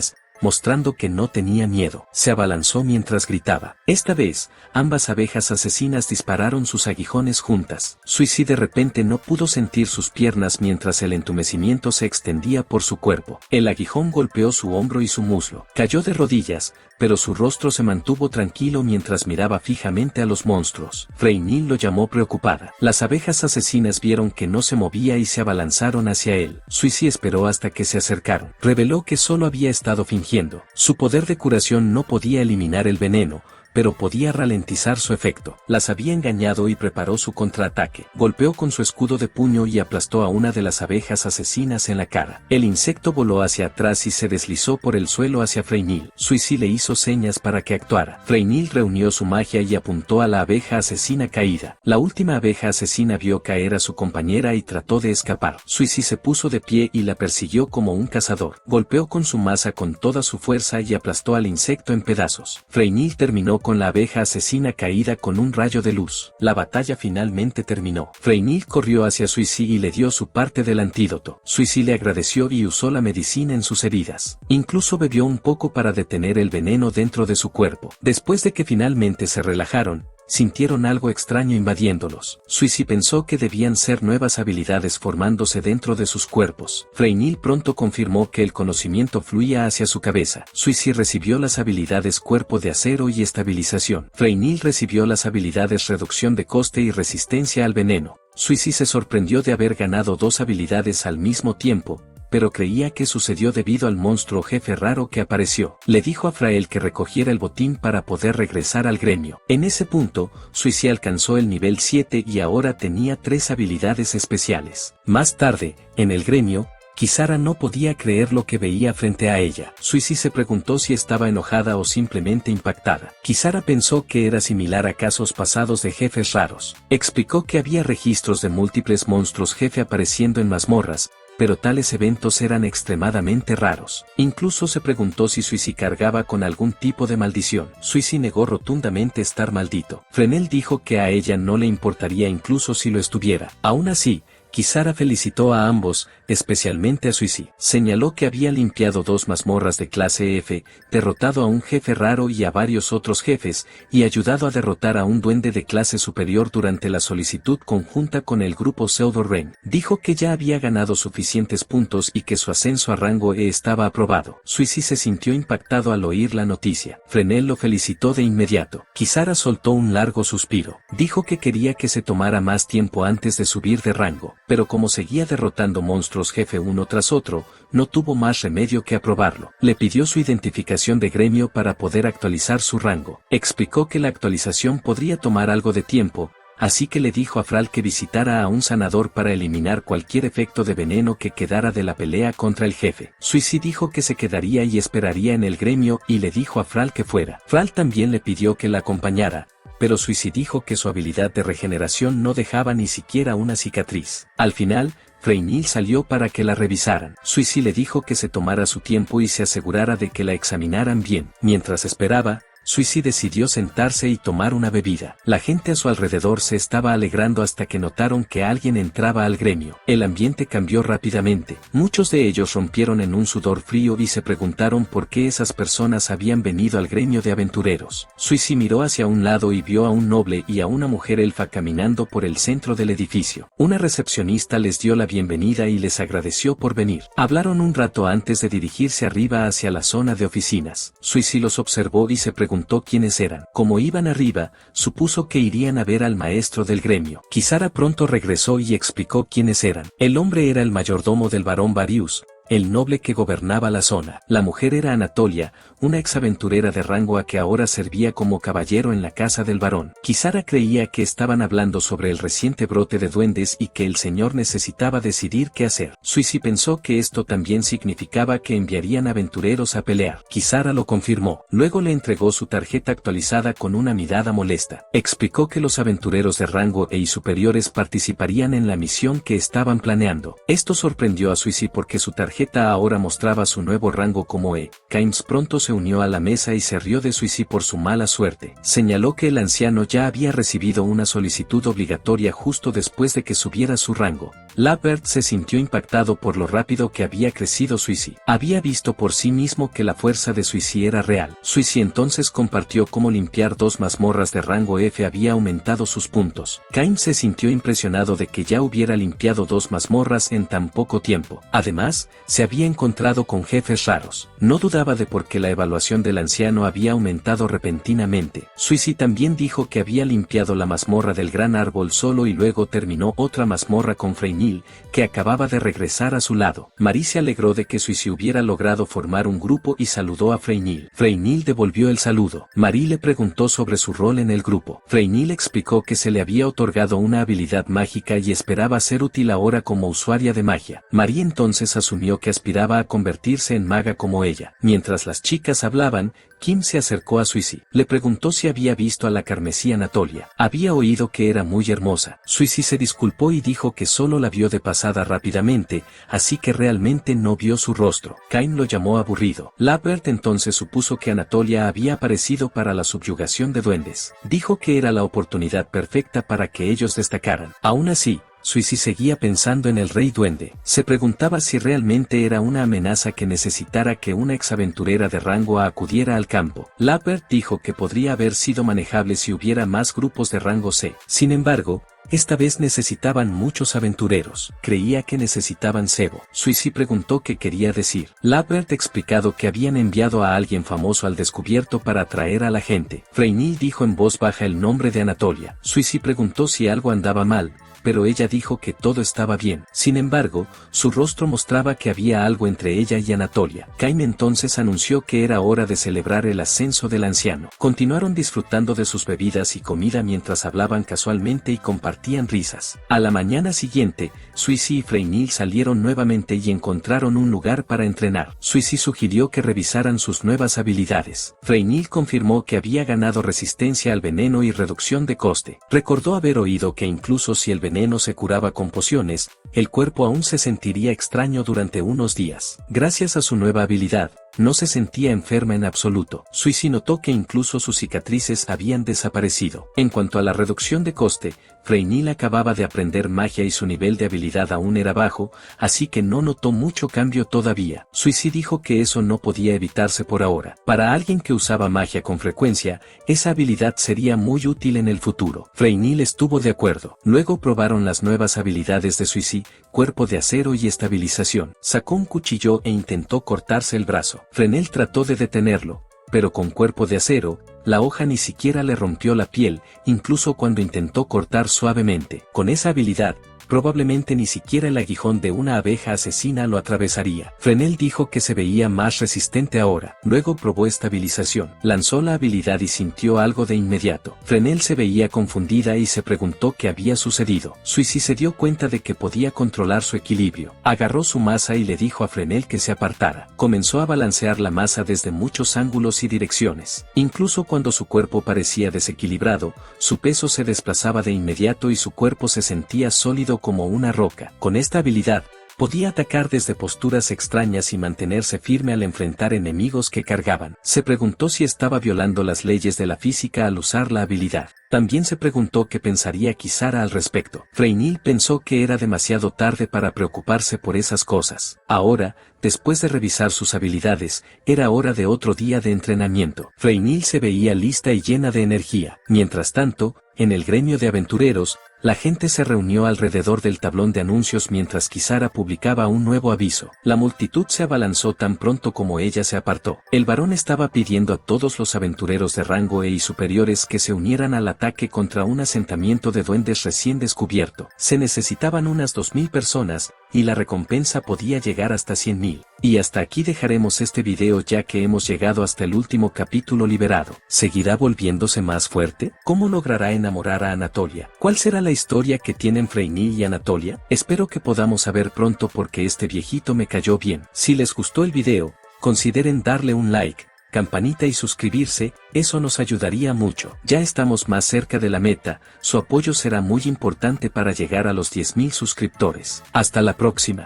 mostrando que no tenía miedo. Se abalanzó mientras gritaba. Esta vez, ambas abejas asesinas dispararon sus aguijones juntas. Suzy de repente no pudo sentir sus piernas mientras el entumecimiento se extendía por su cuerpo. El aguijón golpeó su hombro y su muslo. Cayó de rodillas, pero su rostro se mantuvo tranquilo mientras miraba fijamente a los monstruos. Freynil lo llamó preocupada. Las abejas asesinas vieron que no se movía y se abalanzaron hacia él. Suzy esperó hasta que se acercaron. Reveló que solo había estado fingiendo. Su poder de curación no podía eliminar el veneno, pero podía ralentizar su efecto. Las había engañado y preparó su contraataque. Golpeó con su escudo de puño y aplastó a una de las abejas asesinas en la cara. El insecto voló hacia atrás y se deslizó por el suelo hacia Freynil. Suzy le hizo señas para que actuara. Freynil reunió su magia y apuntó a la abeja asesina caída. La última abeja asesina vio caer a su compañera y trató de escapar. Suzy se puso de pie y la persiguió como un cazador. Golpeó con su maza con toda su fuerza y aplastó al insecto en pedazos. Freynil terminó con la abeja asesina caída con un rayo de luz. La batalla finalmente terminó. Freynil corrió hacia Suzy y le dio su parte del antídoto. Suzy le agradeció y usó la medicina en sus heridas. Incluso bebió un poco para detener el veneno dentro de su cuerpo. Después de que finalmente se relajaron, sintieron algo extraño invadiéndolos. Suzy pensó que debían ser nuevas habilidades formándose dentro de sus cuerpos. Freynil pronto confirmó que el conocimiento fluía hacia su cabeza. Suzy recibió las habilidades cuerpo de acero y estabilización. Freynil recibió las habilidades reducción de coste y resistencia al veneno. Suzy se sorprendió de haber ganado dos habilidades al mismo tiempo, pero creía que sucedió debido al monstruo jefe raro que apareció. Le dijo a Frael que recogiera el botín para poder regresar al gremio. En ese punto, Suzy alcanzó el nivel 7 y ahora tenía 3 habilidades especiales. Más tarde, en el gremio, Kisara no podía creer lo que veía frente a ella. Suzy se preguntó si estaba enojada o simplemente impactada. Kisara pensó que era similar a casos pasados de jefes raros. Explicó que había registros de múltiples monstruos jefe apareciendo en mazmorras, pero tales eventos eran extremadamente raros. Incluso se preguntó si Suzy cargaba con algún tipo de maldición. Suzy negó rotundamente estar maldito. Frenel dijo que a ella no le importaría incluso si lo estuviera. Aún así, Kisara felicitó a ambos, especialmente a Suzy. Señaló que había limpiado 2 mazmorras de clase F, derrotado a un jefe raro y a varios otros jefes, y ayudado a derrotar a un duende de clase superior durante la solicitud conjunta con el grupo Pseudo Ren. Dijo que ya había ganado suficientes puntos y que su ascenso a rango E estaba aprobado. Suzy se sintió impactado al oír la noticia. Frenel lo felicitó de inmediato. Kisara soltó un largo suspiro. Dijo que quería que se tomara más tiempo antes de subir de rango, pero como seguía derrotando monstruos jefe uno tras otro, no tuvo más remedio que aprobarlo. Le pidió su identificación de gremio para poder actualizar su rango. Explicó que la actualización podría tomar algo de tiempo, así que le dijo a Fral que visitara a un sanador para eliminar cualquier efecto de veneno que quedara de la pelea contra el jefe. Suzy dijo que se quedaría y esperaría en el gremio y le dijo a Fral que fuera. Fral también le pidió que la acompañara, pero Suzy dijo que su habilidad de regeneración no dejaba ni siquiera una cicatriz. Al final, Freynil salió para que la revisaran. Suzy le dijo que se tomara su tiempo y se asegurara de que la examinaran bien. Mientras esperaba, Suzy decidió sentarse y tomar una bebida. La gente a su alrededor se estaba alegrando hasta que notaron que alguien entraba al gremio. El ambiente cambió rápidamente. Muchos de ellos rompieron en un sudor frío y se preguntaron por qué esas personas habían venido al gremio de aventureros. Suzy miró hacia un lado y vio a un noble y a una mujer elfa caminando por el centro del edificio. Una recepcionista les dio la bienvenida y les agradeció por venir. Hablaron un rato antes de dirigirse arriba hacia la zona de oficinas. Suzy los observó y se preguntó quiénes eran. Como iban arriba, supuso que irían a ver al maestro del gremio. Kisara pronto regresó y explicó quiénes eran. El hombre era el mayordomo del barón Varius, el noble que gobernaba la zona. La mujer era Anatolia, una exaventurera de rango a que ahora servía como caballero en la casa del barón. Kisara creía que estaban hablando sobre el reciente brote de duendes y que el señor necesitaba decidir qué hacer. Suzy pensó que esto también significaba que enviarían aventureros a pelear. Kisara lo confirmó. Luego le entregó su tarjeta actualizada con una mirada molesta. Explicó que los aventureros de rango E y superiores participarían en la misión que estaban planeando. Esto sorprendió a Suzy porque su tarjeta ahora mostraba su nuevo rango como E. Kaims pronto se unió a la mesa y se rió de Suzy por su mala suerte. Señaló que el anciano ya había recibido una solicitud obligatoria justo después de que subiera su rango, Lapbert se sintió impactado por lo rápido que había crecido Suisi. Había visto por sí mismo que la fuerza de Suisi era real. Suisi entonces compartió cómo limpiar 2 mazmorras de rango F había aumentado sus puntos. Cain se sintió impresionado de que ya hubiera limpiado 2 mazmorras en tan poco tiempo. Además, se había encontrado con jefes raros. No dudaba de por qué la evaluación del anciano había aumentado repentinamente. Suisi también dijo que había limpiado la mazmorra del gran árbol solo y luego terminó otra mazmorra con Freynil, que acababa de regresar a su lado. Marie se alegró de que Suisi hubiera logrado formar un grupo y saludó a Freynil. Freynil devolvió el saludo. Marie le preguntó sobre su rol en el grupo. Freynil explicó que se le había otorgado una habilidad mágica y esperaba ser útil ahora como usuaria de magia. Marie entonces asumió que aspiraba a convertirse en maga como ella. Mientras las chicas hablaban, Kim se acercó a Suisi. Le preguntó si había visto a la carmesí Anatolia. Había oído que era muy hermosa. Suisi se disculpó y dijo que solo la vio de pasada rápidamente, así que realmente no vio su rostro. Cain lo llamó aburrido. Lapbert entonces supuso que Anatolia había aparecido para la subyugación de duendes. Dijo que era la oportunidad perfecta para que ellos destacaran. Aún así, Suisi seguía pensando en el rey duende. Se preguntaba si realmente era una amenaza que necesitara que una exaventurera de rango A acudiera al campo. Lapbert dijo que podría haber sido manejable si hubiera más grupos de rango C. Sin embargo, esta vez necesitaban muchos aventureros. Creía que necesitaban cebo. Suisi preguntó qué quería decir. Lapbert explicado que habían enviado a alguien famoso al descubierto para atraer a la gente. Freynil dijo en voz baja el nombre de Anatolia. Suisi preguntó si algo andaba mal, pero ella dijo que todo estaba bien. Sin embargo, su rostro mostraba que había algo entre ella y Anatolia. Cain entonces anunció que era hora de celebrar el ascenso del anciano. Continuaron disfrutando de sus bebidas y comida mientras hablaban casualmente y compartían risas. A la mañana siguiente, Suisi y Freynil salieron nuevamente y encontraron un lugar para entrenar. Suisi sugirió que revisaran sus nuevas habilidades. Freynil confirmó que había ganado resistencia al veneno y reducción de coste. Recordó haber oído que incluso si el veneno se curaba con pociones, el cuerpo aún se sentiría extraño durante unos días. Gracias a su nueva habilidad, no se sentía enferma en absoluto. Suisi notó que incluso sus cicatrices habían desaparecido. En cuanto a la reducción de coste, Freynil acababa de aprender magia y su nivel de habilidad aún era bajo, así que no notó mucho cambio todavía. Suisi dijo que eso no podía evitarse por ahora. Para alguien que usaba magia con frecuencia, esa habilidad sería muy útil en el futuro. Freynil estuvo de acuerdo. Luego probaron las nuevas habilidades de Suisi, cuerpo de acero y estabilización. Sacó un cuchillo e intentó cortarse el brazo. Freynil trató de detenerlo, pero con cuerpo de acero, la hoja ni siquiera le rompió la piel, incluso cuando intentó cortar suavemente. Con esa habilidad, probablemente ni siquiera el aguijón de una abeja asesina lo atravesaría. Freynil dijo que se veía más resistente ahora. Luego probó estabilización. Lanzó la habilidad y sintió algo de inmediato. Freynil se veía confundida y se preguntó qué había sucedido. Suisi se dio cuenta de que podía controlar su equilibrio. Agarró su masa y le dijo a Freynil que se apartara. Comenzó a balancear la masa desde muchos ángulos y direcciones. Incluso cuando su cuerpo parecía desequilibrado, su peso se desplazaba de inmediato y su cuerpo se sentía sólido como una roca. Con esta habilidad, podía atacar desde posturas extrañas y mantenerse firme al enfrentar enemigos que cargaban. Se preguntó si estaba violando las leyes de la física al usar la habilidad. También se preguntó qué pensaría Kisara al respecto. Freynil pensó que era demasiado tarde para preocuparse por esas cosas. Ahora, después de revisar sus habilidades, era hora de otro día de entrenamiento. Freynil se veía lista y llena de energía. Mientras tanto, en el gremio de aventureros, la gente se reunió alrededor del tablón de anuncios mientras Kisara publicaba un nuevo aviso. La multitud se abalanzó tan pronto como ella se apartó. El varón estaba pidiendo a todos los aventureros de rango E y superiores que se unieran al ataque contra un asentamiento de duendes recién descubierto. Se necesitaban unas 2000 personas, y la recompensa podía llegar hasta 100.000. Y hasta aquí dejaremos este video ya que hemos llegado hasta el último capítulo liberado. ¿Seguirá volviéndose más fuerte? ¿Cómo logrará enamorar a Anatolia? ¿Cuál será la historia que tienen Freynil y Anatolia? Espero que podamos saber pronto porque este viejito me cayó bien. Si les gustó el video, consideren darle un like, campanita y suscribirse, eso nos ayudaría mucho. Ya estamos más cerca de la meta, su apoyo será muy importante para llegar a los 10.000 suscriptores. Hasta la próxima.